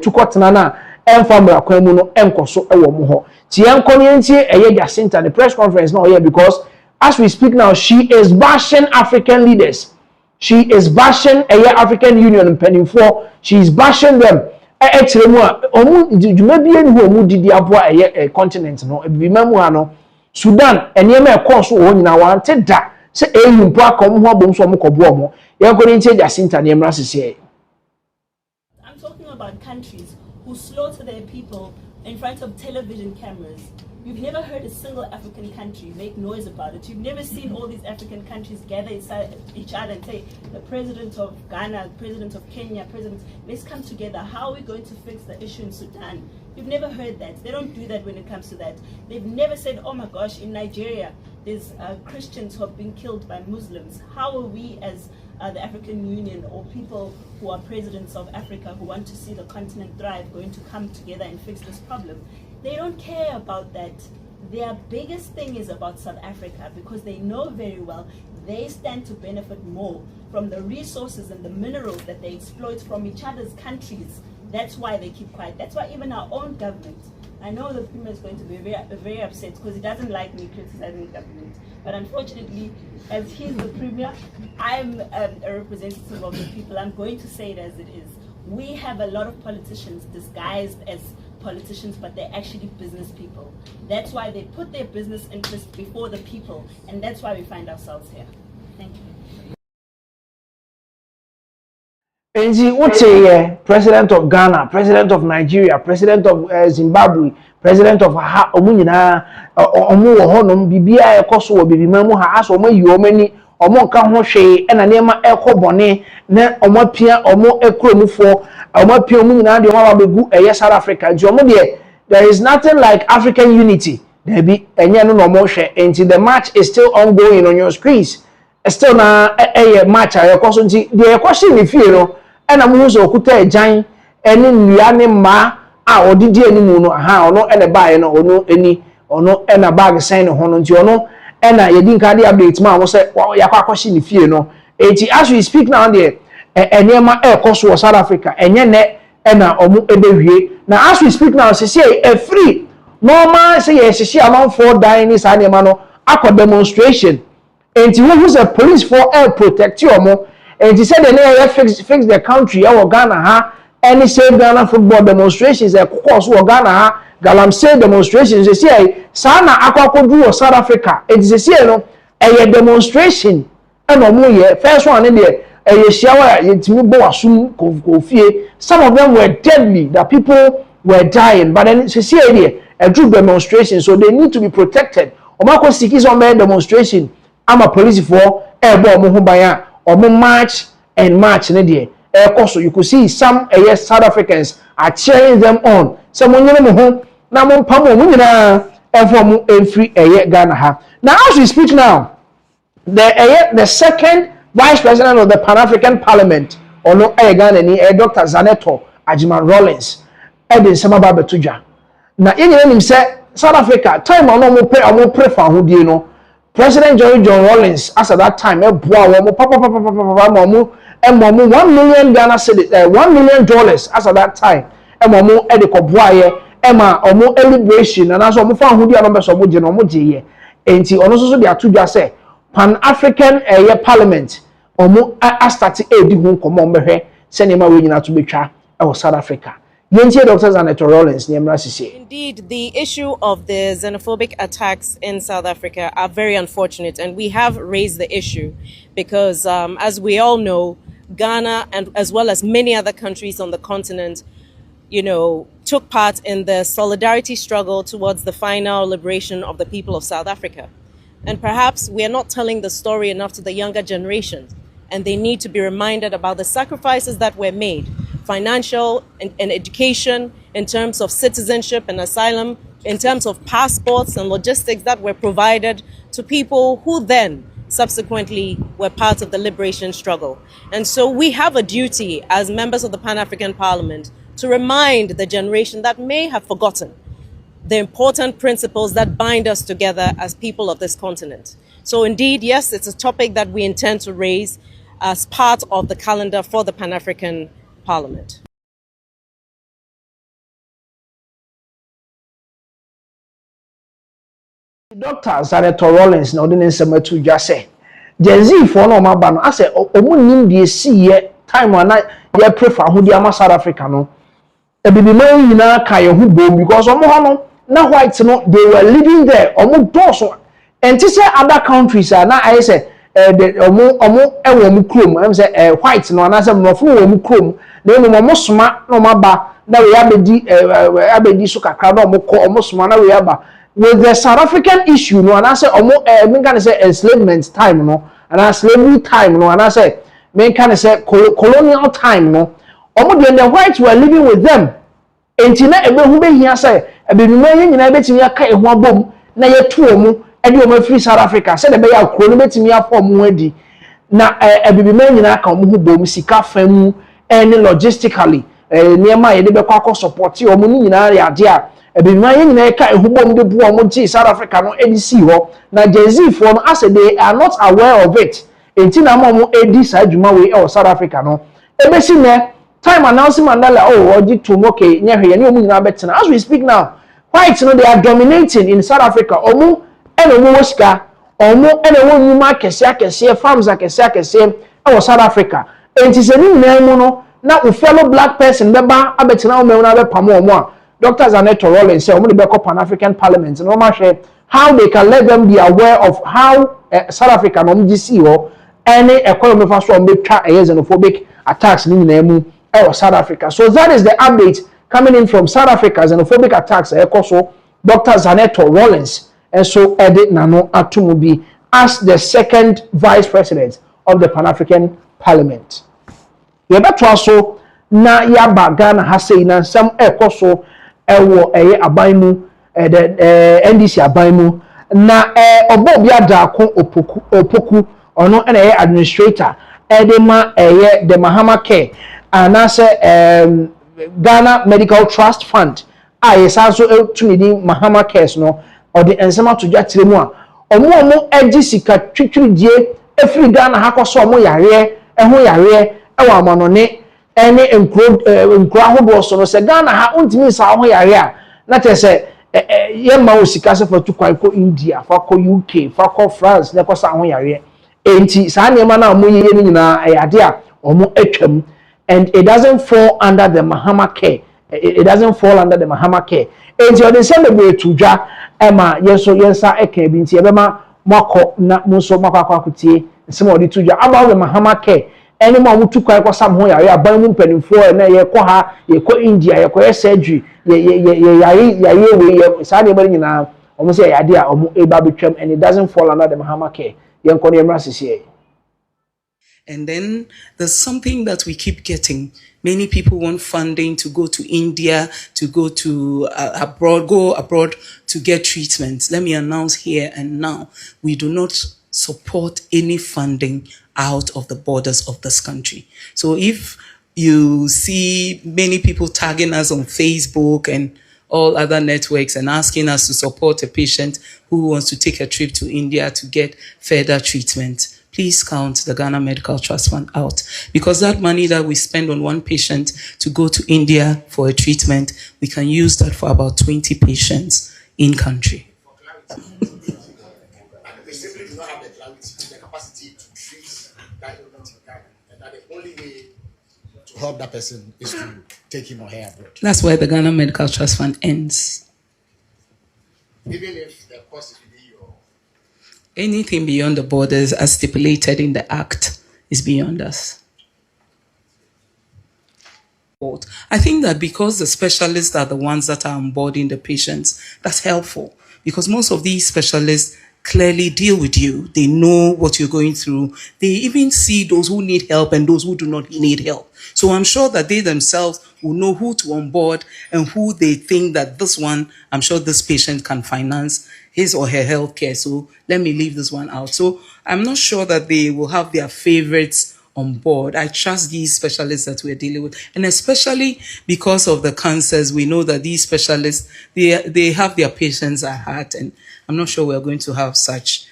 tukotena na emfamra kwan mu no enkoso ewo mo ho ti enko ne entie Jacinta the press conference now here because as we speak now she is bashing African leaders, she is bashing African Union penifo, she is bashing them etiremu a omu djuma bia ni ho omu didi aboa continent no ebimemu ha no Sudan enema ekoso wo nyina wante da se eyimpo akom ho abom so omokobo omo yenko ne entie Jacinta ne emra sese. I'm talking about countries who slaughter their people in front of television cameras. You've never heard a single African country make noise about it. You've never seen all these African countries gather inside each other and say, the president of Ghana, the president of Kenya, let's come together. How are we going to fix the issue in Sudan? You've never heard that. They don't do that when it comes to that. They've never said, oh my gosh, in Nigeria, there's Christians who have been killed by Muslims. How are we as the African Union or people who are presidents of Africa who want to see the continent thrive going to come together and fix this problem? They don't care about that. Their biggest thing is about South Africa because they know very well they stand to benefit more from the resources and the minerals that they exploit from each other's countries. That's why they keep quiet. That's why even our own government, I know the Premier is going to be very upset because he doesn't like me criticizing the government. But unfortunately, as he's the Premier, I'm a representative of the people. I'm going to say it as it is. We have a lot of politicians disguised as politicians, but they're actually business people. That's why they put their business interests before the people, and that's why we find ourselves here. Thank you. President of Ghana, President of Nigeria, President of Zimbabwe, President of Omunyina, Omu Honum, Bibia Ekoso, Bibimamu has Omo Yomeni, Omo Kahoshe, and Anema Eko Bone, Ne Omo Pia, Omo Ekromufo, Omo Pia Omunyina, the Omo South Africa, Jomodie. There is nothing like African unity. There be no more share until the match is still ongoing on your screens. Still na a match, I question the question if you know. And I'm also okuta ejan eni nuane ma a odidi animu no aha ono ene baaye no ono eni ono ena bag sign ho no nti ono ena yedi nka de update ma wo se yakwa akwashi ni fie no eti as we speak now there enema ekoso wo South Africa enye ne ena omu ebewie na as we speak now say a free normal say yes amount for dying is anema no akọ demonstration enti who say police for air protect you omo enti say they fix the country e Ghana ha any save Ghana football demonstrations e course wo Ghana ha galamsey demonstrations they say sana akwakodu wo South Africa enti say no a demonstration and omo ye first one in there some of them were deadly, the people were dying, but then see a true demonstration, so they need to be protected. Omako Sikis on their demonstration, I'm a police for airborne Mohubaya or march and march in the so you could see some South Africans are cheering them on. Someone home now and free Ghana. Now as we speak now, the second Vice President of the Pan-African Parliament, ono Ghanaian, Dr. Xenophobia Rollins, Edin Samaba Betuja. Na him say South Africa time ono mo pray for ahudie no. President John Rollins as at that time boa wo mo papa mo $1 million Ghana cedis $1 million as at that time mo e de ko boa ye ma omo liberation and as omo fa ahudie no be so mo je no mo je ye. Enti ono so de atudwa say Pan-African Parliament omo start edi hu komo mbehwe se ne ma we nyina to betwa e South Africa. Yentie Dr. St0rm Rollins ne mra sisi. Indeed, the issue of the xenophobic attacks in South Africa are very unfortunate, and we have raised the issue because as we all know, Ghana and as well as many other countries on the continent, took part in the solidarity struggle towards the final liberation of the people of South Africa. And perhaps we are not telling the story enough to the younger generations, and they need to be reminded about the sacrifices that were made, financial and education, in terms of citizenship and asylum, in terms of passports and logistics that were provided to people who then subsequently were part of the liberation struggle. And so we have a duty as members of the Pan-African Parliament to remind the generation that may have forgotten the important principles that bind us together as people of this continent. So indeed, yes, it's a topic that we intend to raise as part of the calendar for the Pan-African Parliament. Dr. St0rm Rollins na odin nsematu dwa say Gen Z for no maba no ase omu nim de si ye time ana ye prefer hodi ama South Africa no ebibiman yina ka ye hu bom because omo ho no na whites no they were living there omo doso and to say other countries are na I say omo ewo krom am say whites no na say no fu wo krom na no omo soma no maba na we abedi so kakra no omo soma na we aba with the South African issue no and I say omo me can say enslavement time no and slavery time no and I say me can say colonial time no omo the whites were living with them entina ebe hu be hia say ebinuma yen nyina betimi aka ehu abom na yetu omu ede omu free South Africa say de be ya kro no betimi afom adi na ebibima nyina aka omu hu bom sika famu any logistically niema ye de be kwa support omu ni nyina ya ade a ebibima yen nyina aka ehu bom de bu omu ji South Africa no edisi ho na Gen Z for no as they are not aware of it entina ma omu edi sa adwuma we e South Africa no ebesi ne time announcing Mandela oji tumoke nyehwe ne omu nyina betena as we speak now whites no they are dominating in South Africa omu ene omu woska omu ene wo nyuma kese farms akese e South Africa enti se ni nyina mu no na o fellow black person beba abetena o na be pam omu a Dr. St0rm Rollins say omu de be ko Pan-African Parliament no ma hwe how they can let them be aware of how South Africa no mgc ho any economy fa so betwa xenophobic attacks ni nyina mu South Africa. So that is the update coming in from South Africa. Xenophobic attacks. Also, Dr. St0rm Rollins and so edit Nano Atumubi as the second vice president of the Pan-African Parliament. Yabatu also na yaba Ghana hasei na some ekoso ewo abaimu the NDC abaimu na obo bia da kon opoku ono administrator edema the Mahama care and I say Ghana Medical Trust Fund yes also to need Mahama case no or the ensema to just remove omo sika twitwiridie efiri Ghana ha koso omo yare eho yare ewa amanone ene enkro ahodo so no se Ghana ha untimi sa ho yare a na tese ye ma osika se for to ko India for ko UK for ko France na ko sa ho yare enti sa ne ma na omo yeye ni nyina ayade a omo atwam and it doesn't fall under the Mahama care. It doesn't fall under the Mahama care. And so they send the way to Ja Emma, yes, so yes, I can be Tiabema, Mako, not Muso Makakuti, some of the two about the Mahama care. Anyone who took quite somewhere, I buy one penny for and I Koha, you call India, you call surgery, anybody now, almost say idea of a baby tram, and it doesn't fall under the Mahama care. Young Korean here. And then there's something that we keep getting. Many people want funding to go to India, to go to abroad to get treatment. Let me announce here and now, we do not support any funding out of the borders of this country. So if you see many people tagging us on Facebook and all other networks and asking us to support a patient who wants to take a trip to India to get further treatment, please count the Ghana Medical Trust Fund out, because that money that we spend on one patient to go to India for a treatment, we can use that for about 20 patients in country. They simply do not have the capacity to treat that illness in Ghana, and that the only way to help that person is to take him or her abroad. That's where the Ghana Medical Trust Fund ends. Even if the cost is within your... Anything beyond the borders as stipulated in the Act is beyond us. I think that because the specialists are the ones that are onboarding the patients, that's helpful, because most of these specialists clearly deal with you. They know what you're going through. They even see those who need help and those who do not need help. So I'm sure that they themselves will know who to onboard and who they think that this one, I'm sure this patient can finance his or her health care. So let me leave this one out. So I'm not sure that they will have their favorites on board. I trust these specialists that we're dealing with. And especially because of the cancers, we know that these specialists, they have their patients at heart. And I'm not sure we're going to have such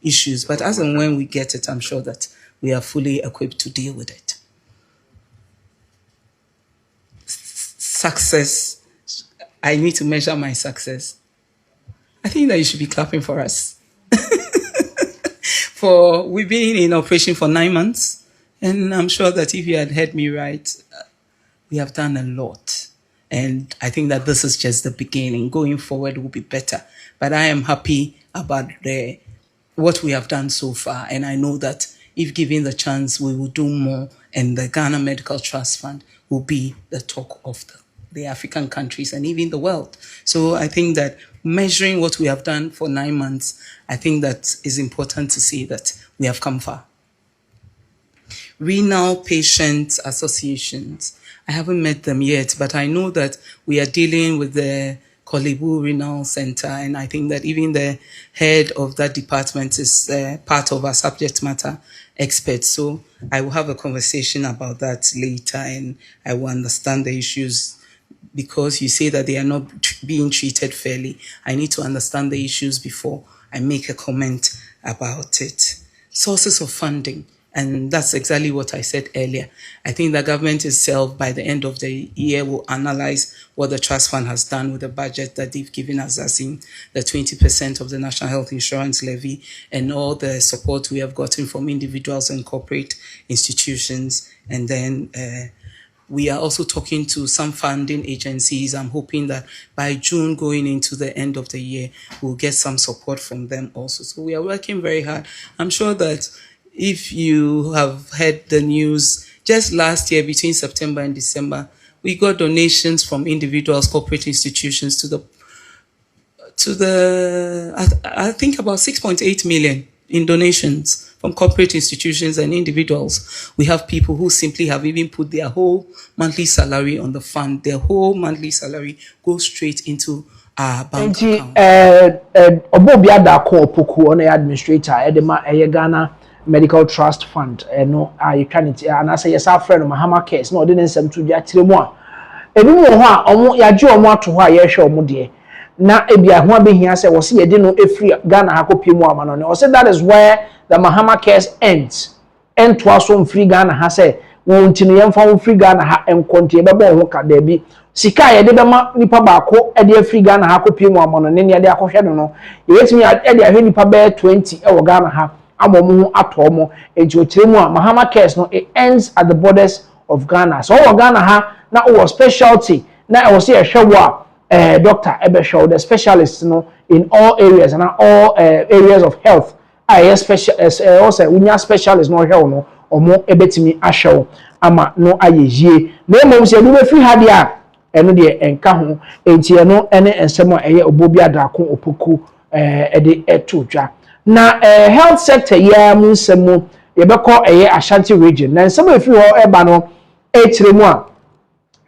issues. But as and when we get it, I'm sure that we are fully equipped to deal with it. Success. I need to measure my success. I think that you should be clapping for us. For we've been in operation for 9 months, and I'm sure that if you had heard me right, we have done a lot. And I think that this is just the beginning. Going forward will be better. But I am happy about what we have done so far. And I know that if given the chance, we will do more. And the Ghana Medical Trust Fund will be the talk of the African countries and even the world. So I think that measuring what we have done for 9 months, I think that is important to see that we have come far. Renal patient associations. I haven't met them yet, but I know that we are dealing with the Kolebu Renal Center, and I think that even the head of that department is part of our subject matter experts. So I will have a conversation about that later, and I will understand the issues. Because you say that they are not being treated fairly, I need to understand the issues before I make a comment about it. Sources of funding, and that's exactly what I said earlier. I think the government itself, by the end of the year, will analyze what the trust fund has done with the budget that they've given us, as in the 20% of the National Health Insurance Levy and all the support we have gotten from individuals and corporate institutions. And then we are also talking to some funding agencies. I'm hoping that by June, going into the end of the year, we'll get some support from them also. So we are working very hard. I'm sure that if you have heard the news, just last year, between September and December, we got donations from individuals, corporate institutions to the I think about 6.8 million in donations from corporate institutions and individuals. We have people who simply have even put their whole monthly salary on the fund. Their whole monthly salary goes straight into our bank account. Obobia da ko poku on administrator Edema Ghana medical trust fund no you can it and I say yes our friend Mahama case no didn't send to the atremo ebi mo ho a omo ya je omo ato ho a ye hwe omo de na ebi ahwa be hia say wo se ye de no efri Ghana ha kopie mu ama no ne o say that is where the Mahama case ends and to aso free Ghana ha say won tinu ye mfa free Ghana ha enkonte be bo ho ka da bi sika ye de be ma nipa baako e de free Ghana ha kopie mu ama no ne ne de akohwe no ye wetimi e de ahwe nipa be 20 e wo Ghana ha amomu atomo enti otiremu a Mahama case no it ends at the borders of Ghana so Ghana ha na o specialty na I was say hwewo a doctor ebe show the specialists no in all areas and all areas of health I special also unya specialist no hwe no omo ebetimi ahwe ama no ayejie na emom se du be free ha dia eno de enka ho enti eno ene ensemo eye obobi adako opoku ede etodwa na health sector ya mu nsemo ye beko eye Ashanti region na nsemo efi ho eba no etiremu a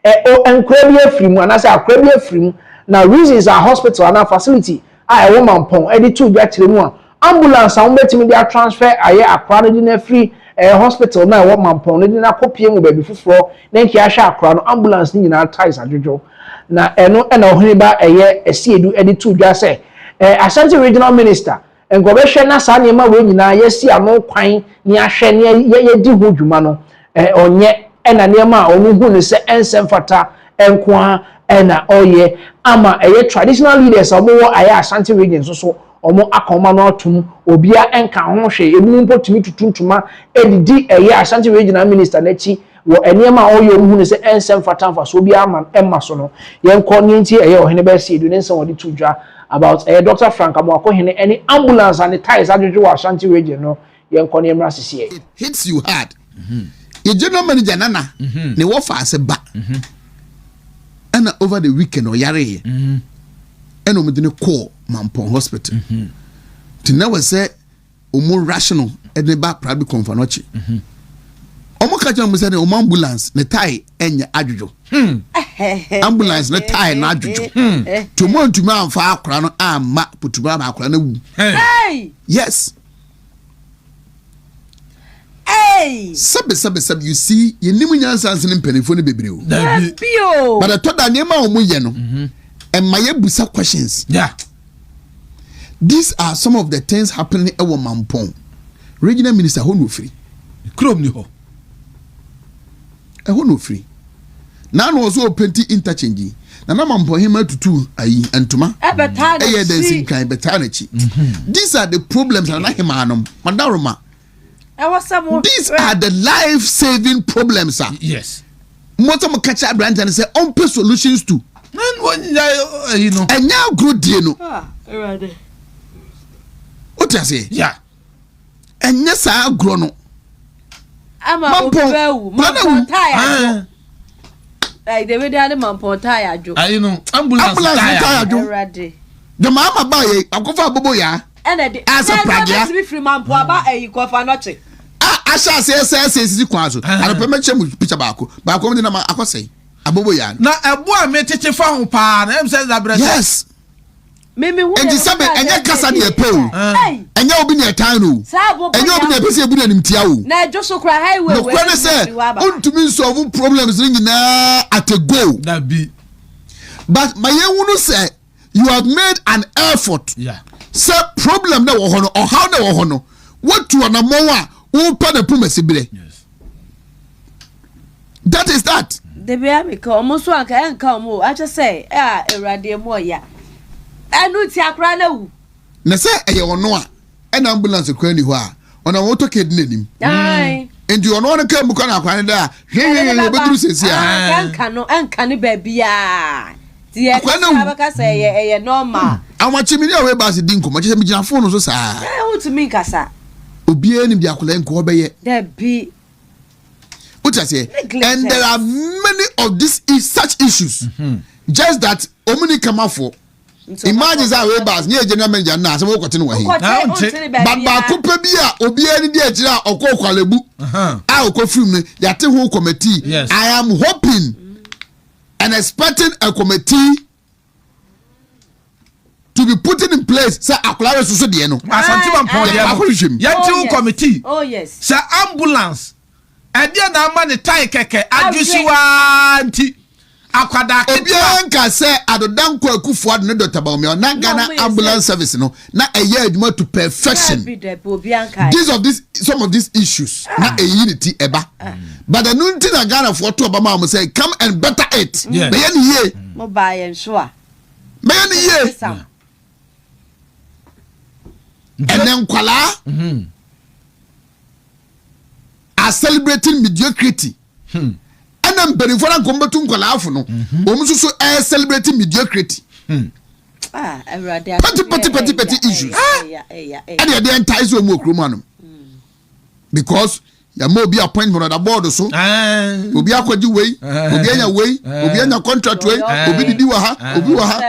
o enkrabia frimu anase akrabia frimu na reasons are hospital and facility a woman pon edi to dwa tiremu a ambulance a betimi dia transfer aye akra no di na free hospital na woman pon no di na kopie mu baby fufuro na nki ahwa akra no ambulance ni nyina ties adwojo na eno na ohini ba eye esiedu edi to dwa say Ashanti regional minister engobehwe na sa niema we nyina yesi ano kwan ni ahwe ne ye di ho dwuma no onye ena niema onu hu ne se ensem fata enkoa ena oye ama eye traditional leaders omo aye Ashanti region so omo akoma no atum obia enka ho hwe ebu mpotumi tutuntuma edidi eye Ashanti regional minister nachi wo eniema oye omu ne se ensem fata mfa so obia ama emma so no yenko ni nti eye ohene ba si edu ne nsan wodi tudwa about Dr. Frank Amwako hene any ambulance and the ties adwojo Ashanti region no yenko ni emra sisi it hits you hard your general manager nana ne wo fa ase ba and over the weekend or yare and omedine call Mampong hospital tina we say omo rational and the back probably confanochi omo ka jam say omo ambulance ne tie enya adwojo ambulance ne tie na adwojo to mo ntuma amfa akora no amma putuba ma akora na wu yes. Hey! Sabe, you see, you need to answer in penifone bebreo. But I thought that name of Muyano and my busa questions. Yeah. These are some of the things happening at Mampong. Regional Minister Hono free. Chrome Niho. A Hono free. Now was open to interchange. Now Mampong him to two and Tuma. These are the problems and not him anum. Mandaroma. These are the life-saving problems, sir. Yes. Motomo catch up branch and say on pay solutions too. You know. And now good you know. What you say? Yeah. And yes, I grow no. I'm a Mampong tire. Like the way they had a Mampong tire joke. You know, ambulance tire joke. The mama buy a cover bobo ya. And as a pragia, be free man, Papa, a coffee nothing. I shall say, Quazo. I don't permit you with picture back, but I'm going to my say. A boboyan. Now, a boy may teach a found pan, and says that, yes. Maybe and December, and your cousin, a pole, and you'll be near town, and you'll be near Pessia in Tiao. Now, just so cry, well, when I said, to me, solve problems ringing at a go. That be. But my young woman said, you have made an effort. Yeah. Say problem na wo hono or how na wo hono what to na mo a wo pa na puma sibire. Yes. That is that. The be am ka omo so anka en ka omo I just say erade mo ya anu ti akra na wu na say eye wono a en ambulance kwa ni ho a ona wo to ked nanim ai endi ono na ka mu kwa na kwa ni da hwe be duru sesi a enka no ba bia ti e ka say normal awachimi ni awe ba se din ko ma je me gina phone so sa to me kasa obi eni bi akola nko obeye that be what I say and there are many of these such issues just that omuni come out for imagine that we bas near general manager na se we kote no wahi baba ko pa bi a obi eni di akira okokwalebu a okofim ne yate ho committee. I am hoping and expecting a committee to be put in place say akola so de no asantima pon de yanti committee oh yes say ambulance e de na ama ne tai keke adwusiwa nti akwada ebianka say adodanko akufo ade ne Dr. Baumia na Ghana ambulance service no na eye adwuma to perfection some of these issues na unity eba but the nunti na Ghana for to obama am say come and better it be ye mo buy and sure be ye and then kwala are celebrating mediocrity and I'm very for combating kwala afu no so celebrating mediocrity petty issues and they entice you more kroma because ya mo bi appointment on the board so obi akwaji wey obi anya wey obi anya contract wey obi didi wa ha obi wa ha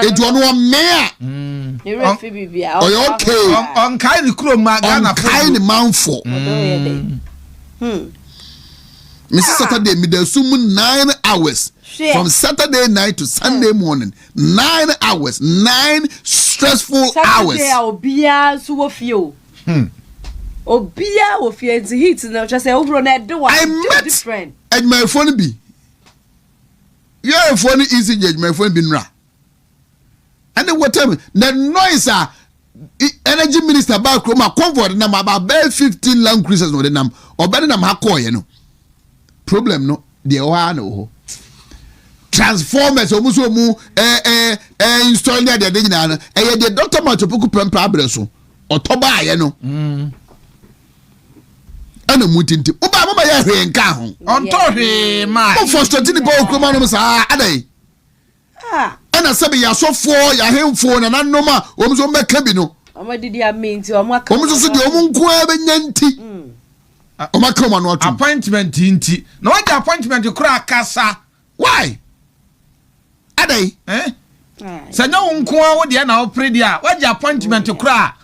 edu ono me a ni refi bibia okay on kind kroma Ghana kind man for Mrs. Saturday me there sum 9 hours from Saturday night to Sunday morning 9 hours 9 stressful hours Saturday obia so wo fio obia wo fie the heat na just say over na do one different and my phone be your phone easy judge my phone be nra and then what time the noise energy minister ba kroma comfort na about 15 land cruisers no the nam obere nam ha call you know problem no the one no transformers omuso mu install there the nyina no the doctor matopoku prempa abreso otoba aye no ana mutinti oba mama ya hwe nka ho onto hwe ma o frustrate ni ba okroma no sa adai ana sabe ya sofo ya hemfo na nanoma omuso meka bi no omadidi amenti omaka omuso so de omunko abenyanti omaka ma no atu appointment nti na what appointment kura kasa why adai sanya wonko a wo de na opre dia what appointment kura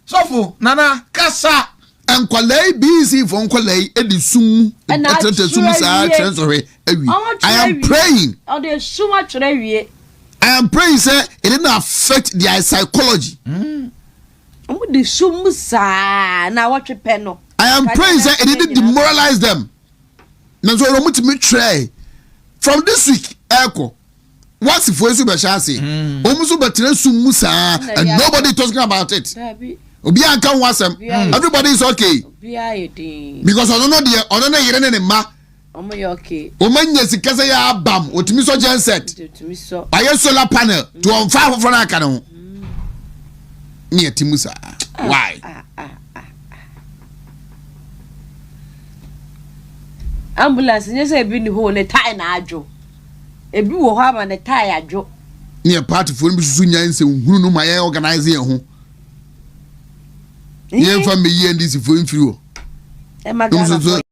sofo nana kasa enkwalai busy for enkwalai edisum etretsum sa transore awi I am praying on the suma tire wie I am praying say it didn't affect their psychology the sum sa na what pe no I am praying say it didn't demoralize them na so ro mutimi try from this week eko once if we so be chance omuso betre sum musa and nobody talking about it obi anka wasem everybody is okay because I don't know yere ne ma omo you okay o manya sikasa ya bam otimi so genset aye solar panel to on 5 for na aka no ni atimusa why ambulance nyese ebi ni ho ne tie na adwo ebi wo ho ama ne tie adwo ni party for bi susu nyanse hunu no ma ye organize ye ho ye fa me ye ndisi for mfiri wo e magana